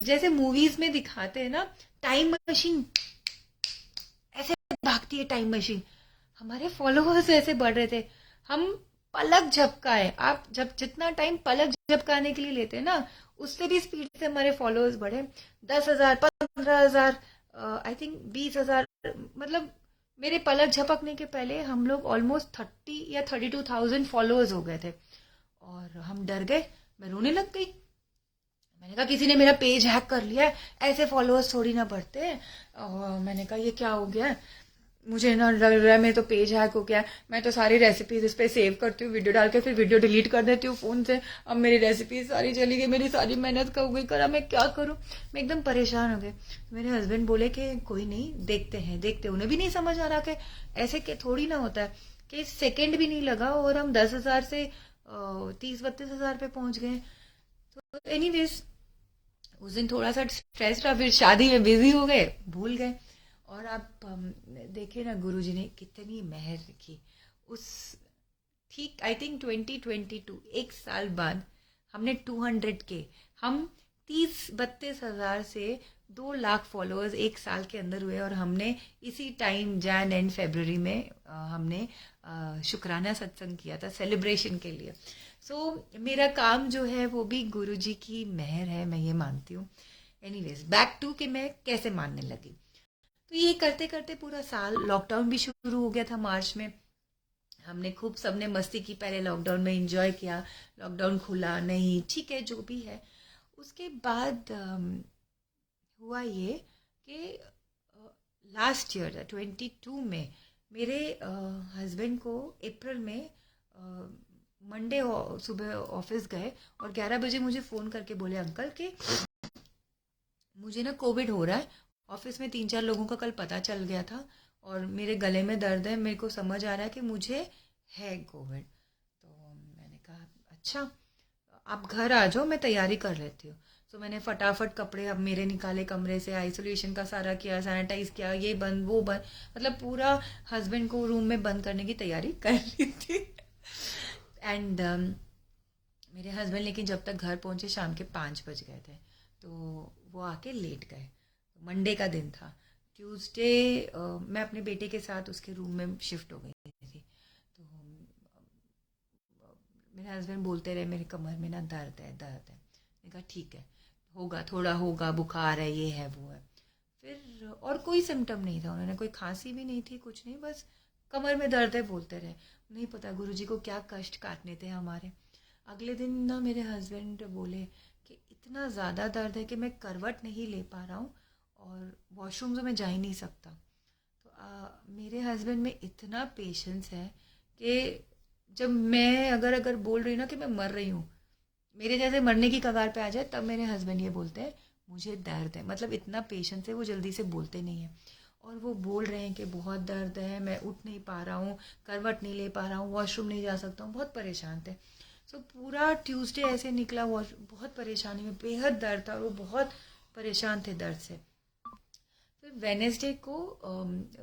जैसे मूवीज में दिखाते हैं ना, टाइम मशीन ऐसे भागती है टाइम मशीन, हमारे फॉलोअर्स ऐसे बढ़ रहे थे। हम पलक झपकाए, आप जब जितना टाइम पलक झपकाने के लिए लेते हैं ना, उससे भी स्पीड से हमारे फॉलोअर्स बढ़े। 10,000, 15,000, आई थिंक 20,000, मतलब मेरे पलक झपकने के पहले हम लोग ऑलमोस्ट 30 या 32,000 फॉलोअर्स हो गए थे। और हम डर गए, मैं रोने लग गई। मैंने कहा किसी ने मेरा पेज हैक कर लिया है, ऐसे फॉलोअर्स थोड़ी ना बढ़ते हैं। और मैंने कहा ये क्या हो गया है, मुझे ना लग रहा है मेरे तो पेज हैक हो गया है। मैं तो सारी रेसिपीज इस पे सेव करती हूँ वीडियो डाल के, फिर वीडियो डिलीट कर देती हूँ फोन से। अब मेरी रेसिपीज सारी चली गई, मेरी सारी मेहनत का हो गई करा, मैं क्या करूँ। मैं एकदम परेशान हो गई। मेरे हस्बैंड बोले कि कोई नहीं, देखते हैं देखते। उन्हें भी नहीं समझ आ रहा कि ऐसे के थोड़ी ना होता है, कि सेकेंड भी नहीं लगा और हम 10,000 से 30-32 हज़ार पे पहुंच गए। तो एनीवेज उस दिन थोड़ा सा स्ट्रेस रहा, फिर शादी में बिजी हो गए, भूल गए। और आप देखे ना गुरुजी ने कितनी मेहर रखी। उस ठीक आई थिंक 2022, 1 साल बाद हमने 200 के, हम 30-32 हज़ार से 2 लाख फॉलोअर्स 1 साल के अंदर हुए। और हमने इसी टाइम जैन एंड फेब्रुवरी में हमने शुक्राना सत्संग किया था सेलिब्रेशन के लिए। सो मेरा काम जो है वो भी गुरुजी की मेहर है, मैं ये मानती हूँ। एनीवेज बैक टू कि मैं कैसे मानने लगी। तो ये करते करते पूरा साल, लॉकडाउन भी शुरू हो गया था मार्च में। हमने खूब सबने मस्ती की, पहले लॉकडाउन में एंजॉय किया। लॉकडाउन खुला नहीं, ठीक है जो भी है। उसके बाद हुआ ये कि लास्ट ईयर 22 में मेरे हस्बैंड को अप्रैल में मंडे सुबह ऑफिस गए, और 11 बजे मुझे फ़ोन करके बोले अंकल कि मुझे ना कोविड हो रहा है। ऑफिस में 3-4 लोगों का कल पता चल गया था, और मेरे गले में दर्द है, मेरे को समझ आ रहा है कि मुझे है कोविड। तो मैंने कहा अच्छा, आप घर आ जाओ, मैं तैयारी कर लेती हूँ। तो मैंने फटाफट कपड़े अब मेरे निकाले कमरे से, आइसोलेशन का सारा किया, सैनिटाइज किया, ये बंद वो बंद, मतलब पूरा हस्बैंड को रूम में बंद करने की तैयारी कर ली थी। एंड मेरे हस्बैंड लेकिन जब तक घर पहुंचे शाम के 5 बज गए थे, तो वो आके लेट गए। मंडे का दिन था। ट्यूसडे मैं अपने बेटे के साथ उसके रूम में शिफ्ट हो गई थी। तो मेरे हस्बैंड बोलते रहे मेरे कमर में ना दर्द है दर्द है। मैंने कहा ठीक है, होगा, थोड़ा होगा, बुखार है, ये है वो है। फिर और कोई सिम्टम नहीं था, उन्होंने कोई खांसी भी नहीं थी, कुछ नहीं, बस कमर में दर्द है बोलते रहे। नहीं पता गुरुजी को क्या कष्ट काटने थे हमारे। अगले दिन ना मेरे हस्बैंड बोले कि इतना ज़्यादा दर्द है कि मैं करवट नहीं ले पा रहा हूँ और वॉशरूम तो मैं जा ही नहीं सकता। तो मेरे हस्बैंड में इतना पेशेंस है कि जब मैं अगर अगर बोल रही हूँ ना कि मैं मर रही हूँ, मेरे जैसे मरने की कगार पे आ जाए, तब मेरे हस्बैंड ये बोलते हैं मुझे दर्द है। मतलब इतना पेशेंस है, वो जल्दी से बोलते नहीं है। और वो बोल रहे हैं कि बहुत दर्द है, मैं उठ नहीं पा रहा हूँ, करवट नहीं ले पा रहा हूँ, वॉशरूम नहीं जा सकता हूँ, बहुत परेशान थे। सो पूरा ट्यूसडे ऐसे निकला, वॉश बहुत परेशानी में, बेहद दर्द था और वो बहुत परेशान थे दर्द से। फिर वेनेसडे को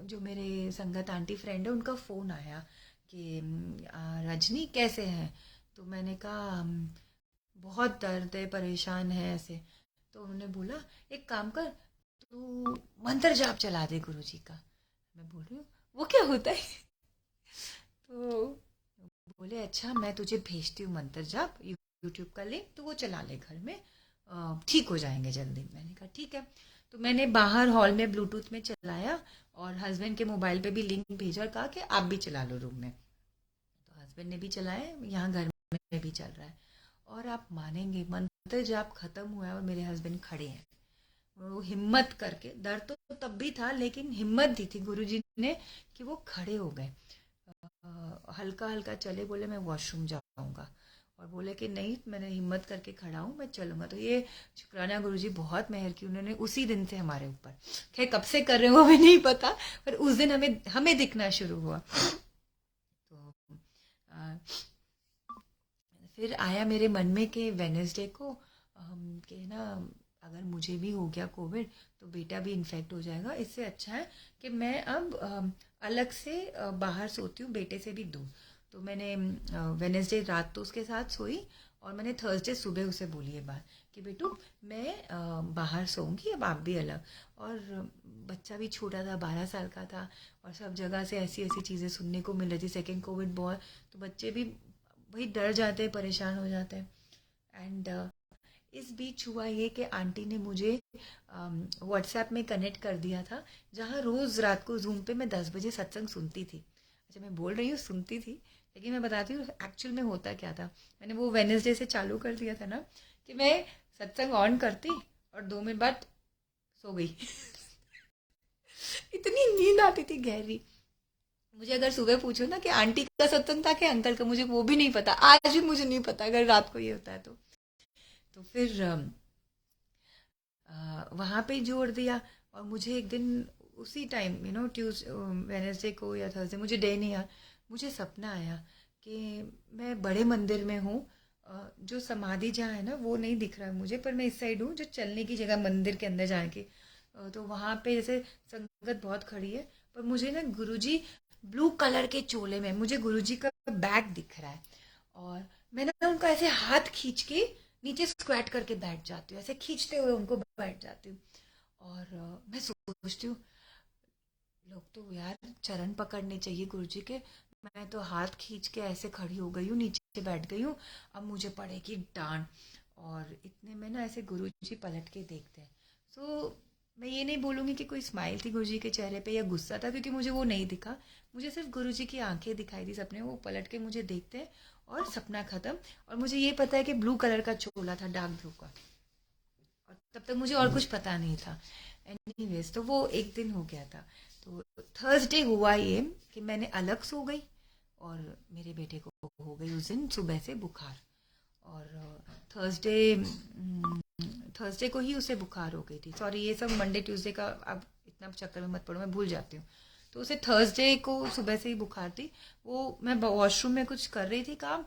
जो मेरे संगत आंटी फ्रेंड है उनका फ़ोन आया कि रजनी कैसे हैं। तो मैंने कहा बहुत दर्द है, परेशान है ऐसे। तो उन्होंने बोला एक काम कर, तू मंत्र जाप चला दे गुरुजी का। मैं बोल रही हूँ वो क्या होता है? तो बोले अच्छा मैं तुझे भेजती हूँ मंत्र जाप, यूट्यूब का लिंक, तो वो चला ले घर में, ठीक हो जाएंगे जल्दी। मैंने कहा ठीक है। तो मैंने बाहर हॉल में ब्लूटूथ में चलाया और हस्बैंड के मोबाइल पे भी लिंक भेजा और कहा कि आप भी चला लो रूम में। तो हस्बैंड ने भी चलाया, यहाँ घर में भी चल रहा है। और आप मानेंगे मंत्र जाप खत्म हुआ है और मेरे हस्बैंड खड़े हैं। वो हिम्मत करके, दर्द तो तब भी था लेकिन हिम्मत दी थी गुरुजी ने कि वो खड़े हो गए। हल्का हल्का चले, बोले मैं वॉशरूम जाऊंगा, और बोले कि नहीं मैंने हिम्मत करके खड़ा हूँ, मैं चलूंगा। तो ये शुक्राना गुरुजी, बहुत मेहर की उन्होंने उसी दिन से हमारे ऊपर। खैर कब से कर रहे हो हमें नहीं पता, पर उस दिन हमें हमें दिखना शुरू हुआ। तो आ, फिर आया मेरे मन में कि वेनेसडे को कि ना अगर मुझे भी हो गया कोविड तो बेटा भी इन्फेक्ट हो जाएगा, इससे अच्छा है कि मैं अब अलग से बाहर सोती हूँ, बेटे से भी दूर। तो मैंने वेनेसडे रात तो उसके साथ सोई और मैंने थर्सडे सुबह उसे बोली है बात कि बेटू मैं बाहर सोऊंगी, अब आप भी अलग। और बच्चा भी छोटा था, 12 साल का था, और सब जगह से ऐसी ऐसी चीज़ें सुनने को मिल रही थी, सेकेंड कोविड बहुत, तो बच्चे भी वही डर जाते हैं, परेशान हो जाते हैं। एंड इस बीच हुआ ये कि आंटी ने मुझे व्हाट्सएप में कनेक्ट कर दिया था, जहाँ रोज़ रात को जूम पे मैं 10 बजे सत्संग सुनती थी। अच्छा मैं बोल रही हूँ सुनती थी, लेकिन मैं बताती हूँ एक्चुअल में होता क्या था। मैंने वो वेनेसडे से चालू कर दिया था ना कि मैं सत्संग ऑन करती और 2 मिनट बाद सो गई। इतनी नींद आती थी गहरी। मुझे अगर सुबह पूछो ना कि आंटी का सत्संग था कि अंकल का, मुझे वो भी नहीं पता, आज भी मुझे नहीं पता अगर रात को ये होता है तो। तो फिर वहाँ पे जोड़ दिया। और मुझे एक दिन उसी टाइम वेनेसडे को या थर्सडे, मुझे डे नहीं याद, मुझे सपना आया कि मैं बड़े मंदिर में हूँ। जो समाधि जहाँ है ना वो नहीं दिख रहा है मुझे, पर मैं इस साइड हूँ जो चलने की जगह मंदिर के अंदर जाने की। तो वहाँ पे जैसे संगत बहुत खड़ी है, पर मुझे ना गुरुजी ब्लू कलर के चोले में, मुझे गुरुजी का बैग दिख रहा है। और मैं ना उनका ऐसे हाथ खींच के नीचे स्क्वाट करके बैठ जाती हूँ, ऐसे खींचते हुए उनको बैठ जाती हूँ। और मैं सोचती हूँ लोग तो यार चरण पकड़ने चाहिए गुरुजी के, मैं तो हाथ खींच के ऐसे खड़ी हो गई हूँ, नीचे बैठ गई हूँ, अब मुझे पड़ेगी डांट। और इतने में ना ऐसे गुरुजी पलट के देखते हैं। सो मैं ये नहीं बोलूँगी कि कोई स्माइल थी गुरुजी के चेहरे पे या गुस्सा था, क्योंकि मुझे वो नहीं दिखा। मुझे सिर्फ गुरुजी की आंखें दिखाई दी सपने, वो पलट के मुझे देखते हैं और सपना खत्म। और मुझे ये पता है कि ब्लू कलर का चोला था, डार्क ब्लू का, और तब तक मुझे और कुछ पता नहीं था। एनीवेज तो वो एक दिन हो गया था। तो थर्सडे हुआ ये कि मैंने अलग सो गई और मेरे बेटे को हो गई उस दिन सुबह से बुखार। और थर्सडे थर्सडे को ही उसे बुखार हो गई थी। सॉरी ये सब मंडे ट्यूसडे का, अब इतना चक्कर में मत पड़ो, मैं भूल जाती हूँ। तो उसे थर्सडे को सुबह से ही बुखार थी। वो मैं वॉशरूम में कुछ कर रही थी काम,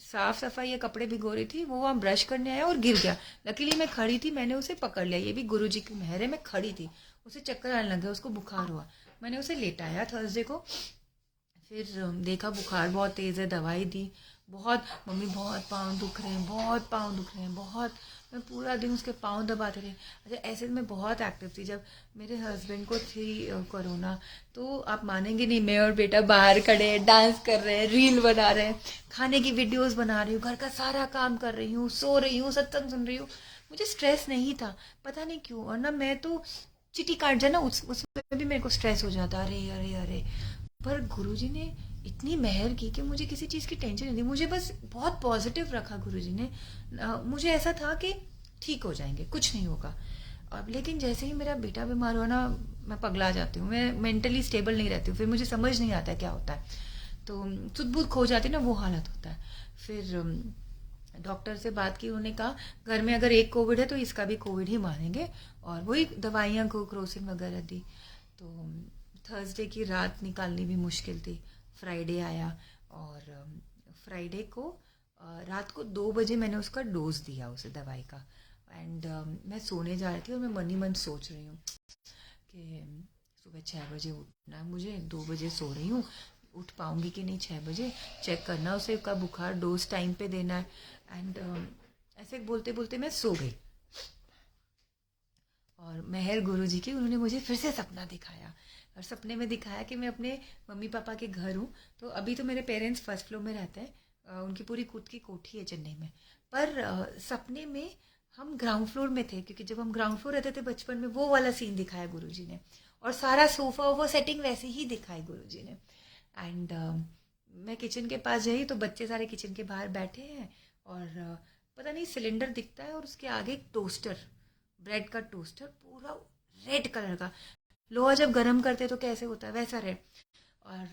साफ सफाई या कपड़े भिगो रही थी, वो वहाँ ब्रश करने आया और गिर गया। लकीली मैं खड़ी थी, मैंने उसे पकड़ लिया, ये भी गुरुजी की मेहर है, मैं खड़ी थी। उसे चक्कर आने लगा, उसको बुखार हुआ, मैंने उसे लेटाया थर्सडे को। फिर देखा बुखार बहुत तेज़ है, दवाई दी, बहुत, मम्मी बहुत पाँव दुख रहे हैं, बहुत पाँव दुख रहे हैं, बहुत। मैं पूरा दिन उसके पाँव दबाते रहे। अच्छा, ऐसे में बहुत एक्टिव थी। जब मेरे हस्बैंड को थी कोरोना, तो आप मानेंगे नहीं, मैं और बेटा बाहर खड़े हैं, डांस कर रहे हैं, रील बना रहे हैं, खाने की वीडियोस बना रही हूँ, घर का सारा काम कर रही हूँ, सो रही हूँ, सत्संग सुन रही हूँ। मुझे स्ट्रेस नहीं था, पता नहीं क्यों। और ना मैं तो चिट्ठी काट जाए ना, उसमें भी मेरे को स्ट्रेस हो जाता, अरे अरे अरे। पर गुरुजी ने इतनी मेहर की कि मुझे किसी चीज़ की टेंशन नहीं थी। मुझे बस बहुत पॉजिटिव रखा गुरुजी ने। मुझे ऐसा था कि ठीक हो जाएंगे, कुछ नहीं होगा। अब लेकिन जैसे ही मेरा बेटा बीमार हुआ ना, मैं पगला जाती हूँ, मैं मेंटली स्टेबल नहीं रहती हूँ, फिर मुझे समझ नहीं आता है क्या होता है। तो सुध बुध खो जाती है ना, वो हालत होता है। फिर डॉक्टर से बात की, उन्होंने कहा घर में अगर एक कोविड है तो इसका भी कोविड ही मानेंगे। और वही दवाइयाँ को क्रोसिन वगैरह दी। तो थर्सडे की रात निकालनी भी मुश्किल थी। फ्राइडे आया, और फ्राइडे को रात को 2 बजे मैंने उसका डोज दिया उसे दवाई का। एंड मैं सोने जा रही थी और मैं मन ही मन सोच रही हूँ कि सुबह 6 बजे उठना है मुझे, 2 बजे सो रही हूँ, उठ पाऊंगी कि नहीं 6 बजे, चेक करना उसे का बुखार, डोज टाइम पे देना है। एंड ऐसे बोलते बोलते मैं सो गई। और मेहर गुरु जी की, उन्होंने मुझे फिर से सपना दिखाया। और सपने में दिखाया कि मैं अपने मम्मी पापा के घर हूँ। तो अभी तो मेरे पेरेंट्स फर्स्ट फ्लोर में रहते हैं, उनकी पूरी खुद की कोठी है चेन्नई में। पर सपने में हम ग्राउंड फ्लोर में थे, क्योंकि जब हम ग्राउंड फ्लोर रहते थे बचपन में, वो वाला सीन दिखाया गुरु जी ने। और सारा सोफा वो सेटिंग वैसे ही दिखाई गुरु जी ने। एंड मैं किचन के पास गई तो बच्चे सारे किचन के बाहर बैठे हैं। और पता नहीं सिलेंडर दिखता है, और उसके आगे एक टोस्टर, ब्रेड का टोस्टर, पूरा रेड कलर का। लोहा जब गर्म करते तो कैसे होता है, वैसा रेड। और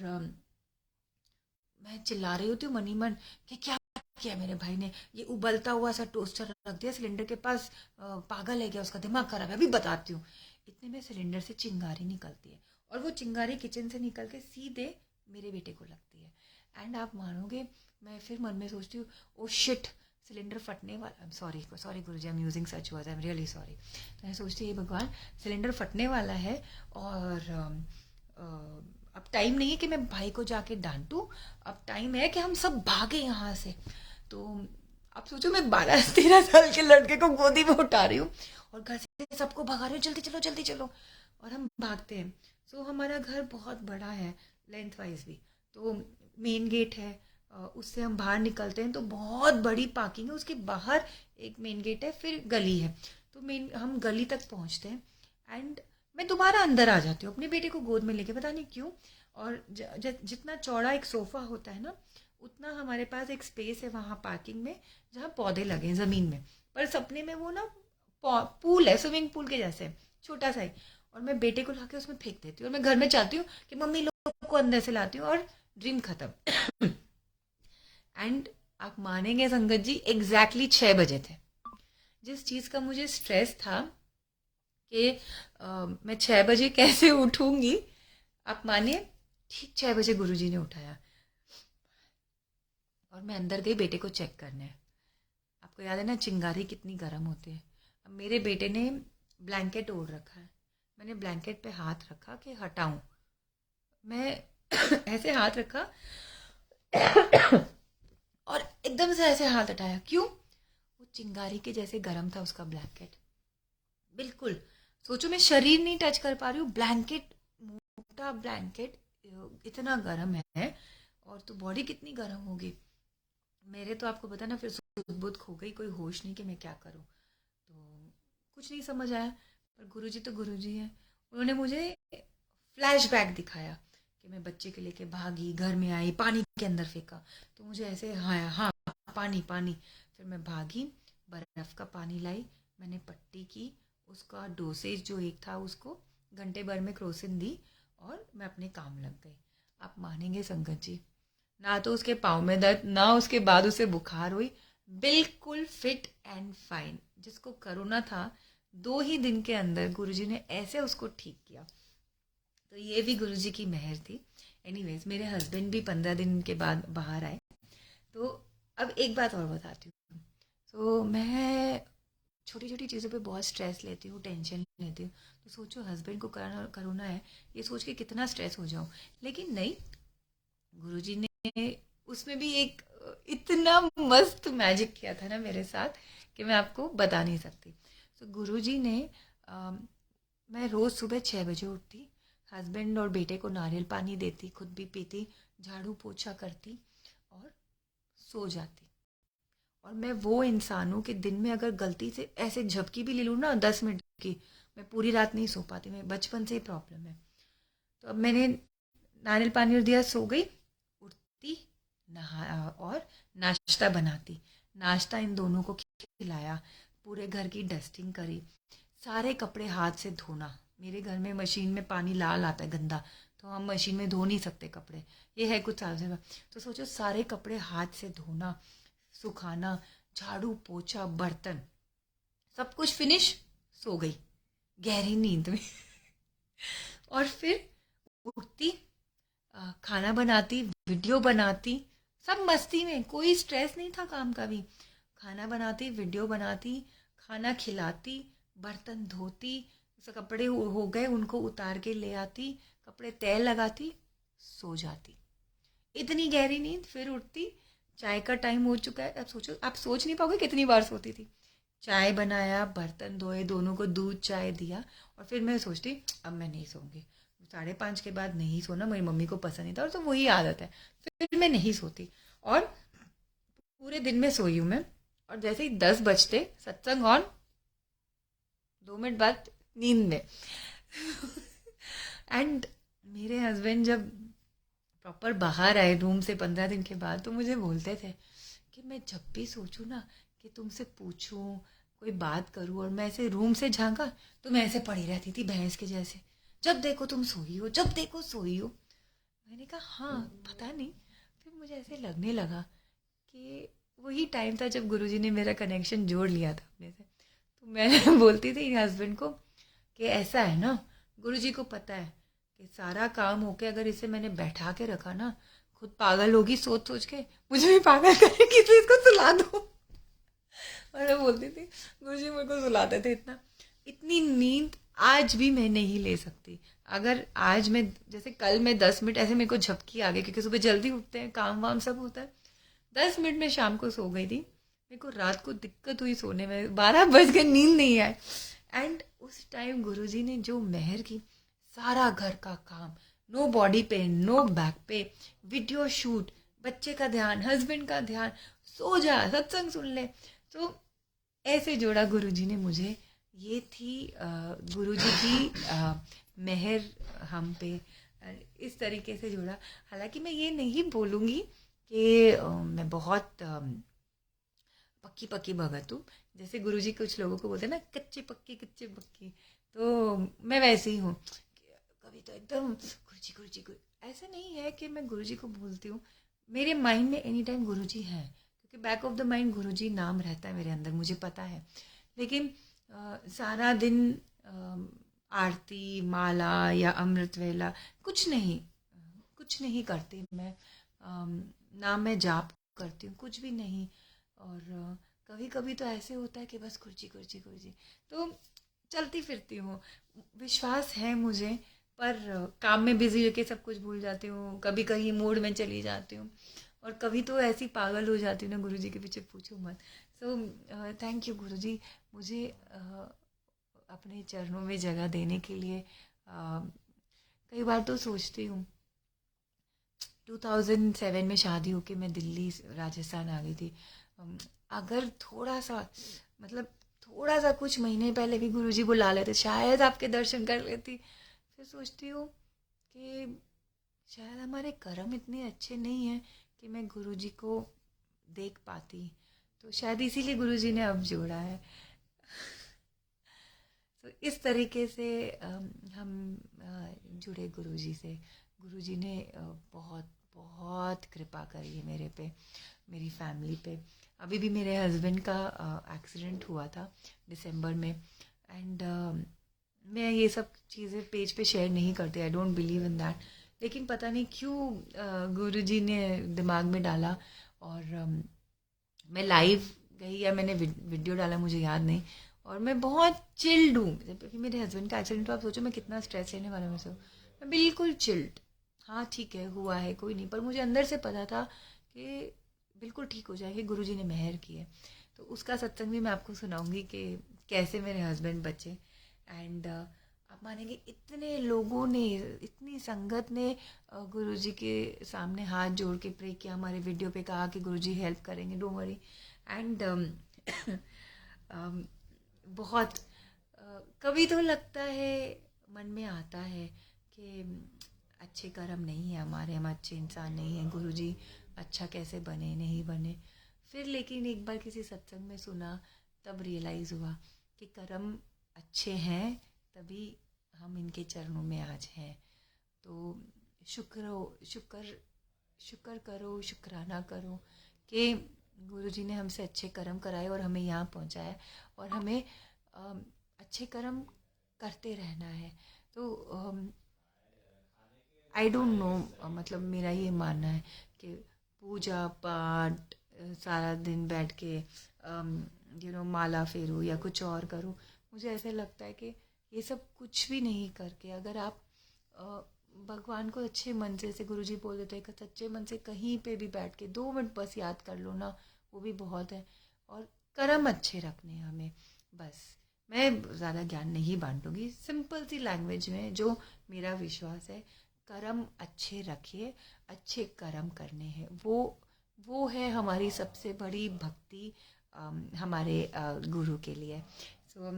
मैं चिल्ला रही होती हूँ मनी मन कि क्या किया मेरे भाई ने, ये उबलता हुआ सा टोस्टर रख दिया सिलेंडर के पास, पागल है क्या, उसका दिमाग खराब है, अभी बताती हूँ। इतने में सिलेंडर से चिंगारी निकलती है, और वो चिंगारी किचन से निकल के सीधे मेरे बेटे को लगती है। एंड आप मानोगे, मैं फिर मन में सोचती हूँ, ओ शिट, सिलेंडर फटने वाला, आई am sorry sorry Guruji, I am using such words, I am really sorry. तो मैं सोचती है भगवान, सिलेंडर फटने वाला है, और अब टाइम नहीं है कि मैं भाई को जाके डांटूं, अब टाइम है कि हम सब भागे यहाँ से। तो आप सोचो, मैं 12-13 साल के लड़के को गोदी में उठा रही हूँ, और घर से सबको भगा रही हूँ, जल्दी चलो जल्दी चलो। और हम भागते हैं। सो हमारा घर बहुत बड़ा है, लेंथ वाइज भी। तो मेन गेट है, उससे हम बाहर निकलते हैं तो बहुत बड़ी पार्किंग है, उसके बाहर एक मेन गेट है, फिर गली है। तो मेन हम गली तक पहुंचते हैं। एंड मैं दोबारा अंदर आ जाती हूँ अपने बेटे को गोद में लेके, पता नहीं क्यों। और जितना चौड़ा एक सोफा होता है ना, उतना हमारे पास एक स्पेस है वहाँ पार्किंग में, जहाँ पौधे लगे हैं ज़मीन में। पर सपने में वो ना पूल है, स्विमिंग पूल के जैसे, छोटा सा ही। और मैं बेटे को लाके उसमें फेंक देती हूँ, और मैं घर में चाहती हूँ कि मम्मी लोग को अंदर से लाती हूँ, और ड्रीम खत्म। एंड आप मानेंगे संगत जी, एग्जैक्टली 6 बजे थे। जिस चीज़ का मुझे स्ट्रेस था कि मैं 6 बजे कैसे उठूंगी, आप मानिए, ठीक 6 बजे गुरुजी ने उठाया। और मैं अंदर गई बेटे को चेक करने। आपको याद है ना, चिंगारी कितनी गर्म होती है। अब मेरे बेटे ने ब्लैंकेट ओढ़ रखा है। मैंने ब्लैंकेट पे हाथ रखा कि हटाऊं। मैं ऐसे हाथ रखा, और एकदम से ऐसे हाथ हटाया, क्यों? वो चिंगारी के जैसे गर्म था उसका ब्लैंकेट, बिल्कुल। सोचो, मैं शरीर नहीं टच कर पा रही हूँ, ब्लैंकेट, मोटा ब्लैंकेट, इतना गर्म है। और तो बॉडी कितनी गर्म होगी मेरे, तो आपको पता ना, फिर सुध खो गई, कोई होश नहीं कि मैं क्या करूँ। तो कुछ नहीं समझ आया। पर गुरुजी तो गुरुजी है, उन्होंने मुझे फ्लैशबैक दिखाया कि मैं बच्चे के लेके भागी, घर में आई, पानी के अंदर फेंका। तो मुझे ऐसे, हाँ हाँ, पानी पानी। फिर मैं भागी, बर्फ़ का पानी लाई, मैंने पट्टी की, उसका डोसेज जो एक था उसको घंटे भर में क्रोसिन दी, और मैं अपने काम लग गई। आप मानेंगे संगत जी, ना तो उसके पाँव में दर्द, ना उसके बाद उसे बुखार हुई, बिल्कुल फिट एंड फाइन। जिसको कोरोना था, 2 ही दिन के अंदर गुरुजी ने ऐसे उसको ठीक किया। तो ये भी गुरुजी की मेहर थी। एनीवेज, मेरे हस्बैंड भी 15 दिन के बाद बाहर आए। तो अब एक बात और बताती हूँ। तो मैं छोटी छोटी चीज़ों पे बहुत स्ट्रेस लेती हूँ, टेंशन लेती हूँ। तो सोचो, हस्बैंड को कोरोना कोरोना है, ये सोच के कितना स्ट्रेस हो जाऊँ। लेकिन नहीं, गुरुजी ने उसमें भी एक इतना मस्त मैजिक किया था ना मेरे साथ कि मैं आपको बता नहीं सकती। तो गुरुजी ने मैं रोज़ सुबह 6 बजे उठती, हस्बैंड और बेटे को नारियल पानी देती, खुद भी पीती, झाड़ू पोछा करती और सो जाती। और मैं वो इंसान हूँ कि दिन में अगर गलती से ऐसे झपकी भी ले लूँ ना 10 मिनट की, मैं पूरी रात नहीं सो पाती। मैं बचपन से ही प्रॉब्लम है। तो अब मैंने नारियल पानी और दिया, सो गई, उठती, नहा और नाश्ता बनाती, नाश्ता इन दोनों को खिलाया, पूरे घर की डस्टिंग करी, सारे कपड़े हाथ से धोना। मेरे घर में मशीन में पानी लाल आता है गंदा, तो हम मशीन में धो नहीं सकते कपड़े, ये है कुछ साल से। तो सोचो सारे कपड़े हाथ से धोना, सुखाना, झाड़ू पोछा बर्तन, सब कुछ फिनिश, सो गई गहरी नींद में। और फिर उठती, खाना बनाती, वीडियो बनाती, सब मस्ती में, कोई स्ट्रेस नहीं था काम का भी। खाना बनाती, वीडियो बनाती, खाना खिलाती, बर्तन धोती, कपड़े हो गए उनको उतार के ले आती, कपड़े तय लगाती, सो जाती। इतनी गहरी नींद। फिर उठती, चाय का टाइम हो चुका है। अब सोचो, आप सोच नहीं पाओगे कितनी बार सोती थी। चाय बनाया, बर्तन धोए, दोनों को दूध चाय दिया, और फिर मैं सोचती अब मैं नहीं सोऊंगी। 5:30 के बाद नहीं सोना मेरी मम्मी को पसंद नहीं था, और तो वही आदत है। फिर मैं नहीं सोती, और पूरे दिन में सोई हूँ मैं। और जैसे ही 10 बजते, सत्संग ऑन, 2 मिनट बाद नींद में। एंड मेरे हस्बैंड जब प्रॉपर बाहर आए रूम से 15 दिन के बाद, तो मुझे बोलते थे कि मैं जब भी सोचूं ना कि तुमसे पूछूं, कोई बात करूं, और मैं ऐसे रूम से झांका तो मैं ऐसे पड़ी रहती थी भैंस के जैसे, जब देखो तुम सोई हो, जब देखो सोई हो। मैंने कहा हाँ, पता नहीं। फिर मुझे ऐसे लगने लगा कि वही टाइम था जब गुरुजी ने मेरा कनेक्शन जोड़ लिया था अपने से। तो मैं बोलती थी हस्बैंड को कि ऐसा है ना, गुरुजी को पता है कि सारा काम होके अगर इसे मैंने बैठा के रखा ना, खुद पागल होगी सोच सोच के, मुझे भी पागल करेगी, तो इसको सुला दो। और मैं बोलती थी गुरुजी मेरे को सुलाते थे इतना। इतनी नींद आज भी मैं नहीं ले सकती। अगर आज मैं, जैसे कल मैं 10 मिनट ऐसे मेरे को झपकी आ गई, क्योंकि सुबह जल्दी उठते हैं, काम वाम सब होता है। 10 मिनट में शाम को सो गई थी। मेरे को रात को दिक्कत हुई सोने में, 12 बज गए, नींद नहीं आए। एंड उस टाइम गुरुजी ने जो मेहर की, सारा घर का काम, no body pain, no back pain, video shoot, बच्चे का ध्यान, हस्बैंड का ध्यान, सो जा, सत्संग सुन ले। तो ऐसे जोड़ा गुरुजी ने मुझे। ये थी गुरुजी की मेहर हम पे। इस तरीके से जोड़ा। हालांकि मैं ये नहीं बोलूँगी कि मैं बहुत पक्की पक्की भगत हूँ। जैसे गुरुजी कुछ लोगों को बोलते हैं ना, कच्चे पक्की कच्चे पक्की, तो मैं वैसे ही हूँ। कभी तो एकदम गुरुजी गुरुजी गुरु, ऐसा नहीं है कि मैं गुरुजी को भूलती हूँ। मेरे माइंड में एनी टाइम गुरुजी हैं, क्योंकि बैक ऑफ द माइंड गुरुजी नाम रहता है मेरे अंदर, मुझे पता है। लेकिन सारा दिन आरती, माला या अमृत वेला कुछ नहीं, कुछ नहीं करती मैं। ना मैं जाप करती हूँ, कुछ भी नहीं। और कभी कभी तो ऐसे होता है कि बस गुरुजी गुरुजी गुरुजी, तो चलती फिरती हूँ। विश्वास है मुझे, पर काम में बिजी होके सब कुछ भूल जाती हूँ, कभी कहीं मूड में चली जाती हूँ, और कभी तो ऐसी पागल हो जाती हूँ ना गुरुजी के पीछे, पूछो मत। सो थैंक यू गुरुजी, मुझे अपने चरणों में जगह देने के लिए। कई बार तो सोचती हूँ, 2007 में शादी होके मैं दिल्ली राजस्थान आ गई थी। अगर थोड़ा सा, मतलब थोड़ा सा कुछ महीने पहले भी गुरुजी बुला लेते, शायद आपके दर्शन कर लेती। फिर सोचती हूँ कि शायद हमारे कर्म इतने अच्छे नहीं हैं कि मैं गुरुजी को देख पाती। तो शायद इसीलिए गुरुजी ने अब जोड़ा है। तो इस तरीके से हम जुड़े गुरुजी से। गुरुजी ने बहुत बहुत कृपा करी है मेरे पे, मेरी फैमिली पे। अभी भी मेरे हस्बैंड का एक्सीडेंट हुआ था दिसंबर में। एंड मैं ये सब चीज़ें पेज पे शेयर नहीं करती, I don't believe in that. लेकिन पता नहीं क्यों गुरुजी ने दिमाग में डाला, और मैं लाइव गई या मैंने वीडियो डाला, मुझे याद नहीं। और मैं बहुत चिल्ड हूँ, क्योंकि मेरे हस्बैंड का एक्सीडेंट, तो आप सोचो मैं कितना स्ट्रेस लेने वाला हूँ। मैं बिल्कुल चिल्ड, हाँ ठीक है हुआ है कोई नहीं, पर मुझे अंदर से पता था कि बिल्कुल ठीक हो जाएंगे, गुरुजी ने मेहर की है। तो उसका सत्संग भी मैं आपको सुनाऊंगी कि कैसे मेरे हस्बैंड बचे। एंड आप मानेंगे इतने लोगों ने, इतनी संगत ने गुरुजी के सामने हाथ जोड़ के प्रे किया, हमारे वीडियो पे कहा कि गुरुजी हेल्प करेंगे, डोंट वरी। एंड बहुत कभी तो लगता है, मन में आता है कि अच्छे कर्म नहीं है हमारे, हम अच्छे इंसान नहीं हैं, गुरुजी अच्छा कैसे बने, नहीं बने। फिर लेकिन एक बार किसी सत्संग में सुना, तब रियलाइज़ हुआ कि कर्म अच्छे हैं, तभी हम इनके चरणों में आज हैं। तो शुक्र हो, शुक्र करो, शुक्राना करो कि गुरुजी ने हमसे अच्छे कर्म कराए और हमें यहाँ पहुँचाया, और हमें अच्छे कर्म करते रहना है। तो आई डोंट नो, मतलब मेरा ये मानना है कि पूजा पाठ सारा दिन बैठ के माला फेरो या कुछ और करो, मुझे ऐसे लगता है कि ये सब कुछ भी नहीं करके, अगर आप भगवान को अच्छे मन से, जैसे गुरुजी बोल देते हैं कि सच्चे मन से कहीं पे भी बैठ के 2 मिनट बस याद कर लो ना, वो भी बहुत है। और कर्म अच्छे रखने हैं हमें, बस। मैं ज़्यादा ज्ञान नहीं बांटूंगी, सिंपल सी लैंग्वेज में जो मेरा विश्वास है, कर्म अच्छे रखिए, अच्छे कर्म करने हैं, वो है हमारी सबसे बड़ी भक्ति हमारे गुरु के लिए। So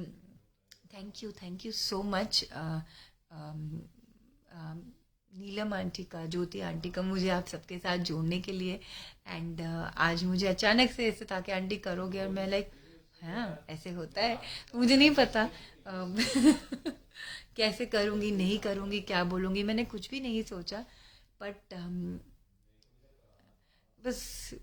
thank you so much Neelam aunty का, ज्योति आंटी का, मुझे आप सबके साथ जोड़ने के लिए। एंड आज मुझे अचानक से ऐसे था कि आंटी करोगे, और मैं लाइक हाँ ऐसे होता है, मुझे नहीं पता कैसे करूँगी, नहीं करूँगी, क्या बोलूँगी, मैंने कुछ भी नहीं सोचा। बट बस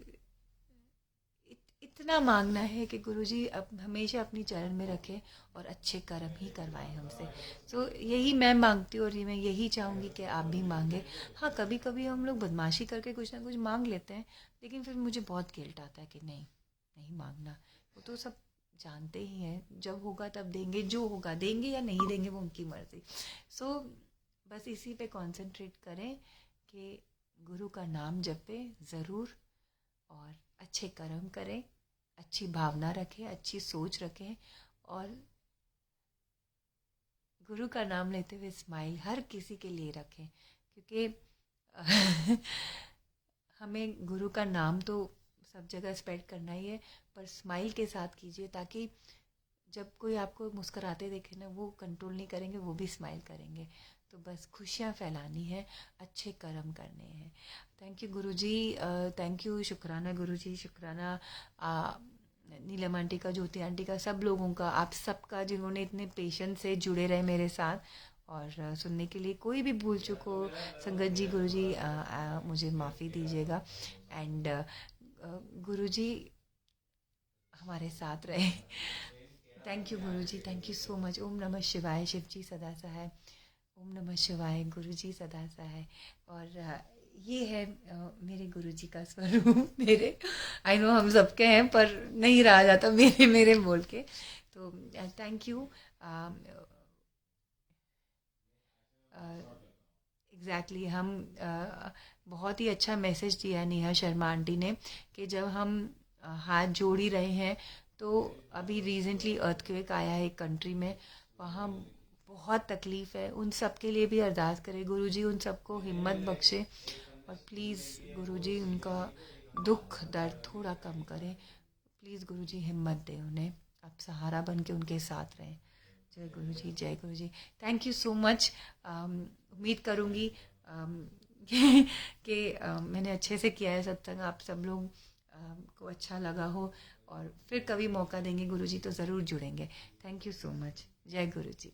इतना मांगना है कि गुरुजी अब हमेशा अपनी चरण में रखे और अच्छे कर्म ही करवाएं हमसे। सो यही मैं मांगती हूँ, और मैं यही चाहूँगी कि आप भी मांगे। हाँ, कभी कभी हम लोग बदमाशी करके कुछ ना कुछ मांग लेते हैं, लेकिन फिर मुझे बहुत गिल्ट आता है कि नहीं, नहीं मांगना। वो तो सब जानते ही हैं, जब होगा तब देंगे, जो होगा देंगे या नहीं देंगे वो उनकी मर्जी। सो बस इसी पे कंसंट्रेट करें कि गुरु का नाम जपे ज़रूर, और अच्छे कर्म करें, अच्छी भावना रखें, अच्छी सोच रखें, और गुरु का नाम लेते हुए स्माइल हर किसी के लिए रखें, क्योंकि हमें गुरु का नाम तो सब जगह स्प्रेड करना ही है, पर स्माइल के साथ कीजिए, ताकि जब कोई आपको मुस्कुराते देखे ना, वो कंट्रोल नहीं करेंगे, वो भी स्माइल करेंगे। तो बस खुशियाँ फैलानी है, अच्छे कर्म करने हैं। Thank you Guruji, thank you, शुक्राना गुरुजी, शुक्राना नीलम आंटी का, ज्योति आंटी का, सब लोगों का, आप सबका, जिन्होंने इतने पेशेंस से जुड़े रहे मेरे साथ और सुनने के लिए। कोई भी भूल चूक हो संगत जी, गुरुजी मुझे माफ़ी दीजिएगा। एंड गुरुजी हमारे साथ रहे। Thank you Guruji, thank you so much. Om नमः शिवाय, शिव जी सदा सहाय। ओम नमः शिवाय, गुरुजी सदा सहाय। और ये है मेरे गुरुजी का स्वरूप। मेरे आई नो हम सबके हैं, पर नहीं रहा जाता मेरे मेरे बोल के। तो थैंक यू। एग्जैक्टली हम बहुत ही अच्छा मैसेज दिया नेहा शर्मा आंटी ने, कि जब हम हाथ जोड़ ही रहे हैं, तो अभी रिसेंटली अर्थक्वेक आया है एक कंट्री में, वहाँ बहुत तकलीफ़ है, उन सब के लिए भी अरदास करें, गुरुजी उन सबको हिम्मत बख्शे, और प्लीज़ गुरुजी उनका दुख दर्द थोड़ा कम करें। प्लीज़ गुरुजी हिम्मत दें उन्हें, आप सहारा बन के उनके साथ रहें। जय गुरु जी, जय Guru ji. Thank you so much. उम्मीद करूँगी कि मैंने अच्छे से किया है सत्संग, आप सब लोग को अच्छा लगा हो, और फिर कभी मौका देंगे गुरु जी तो ज़रूर जुड़ेंगे। Thank you so much. जय गुरु जी।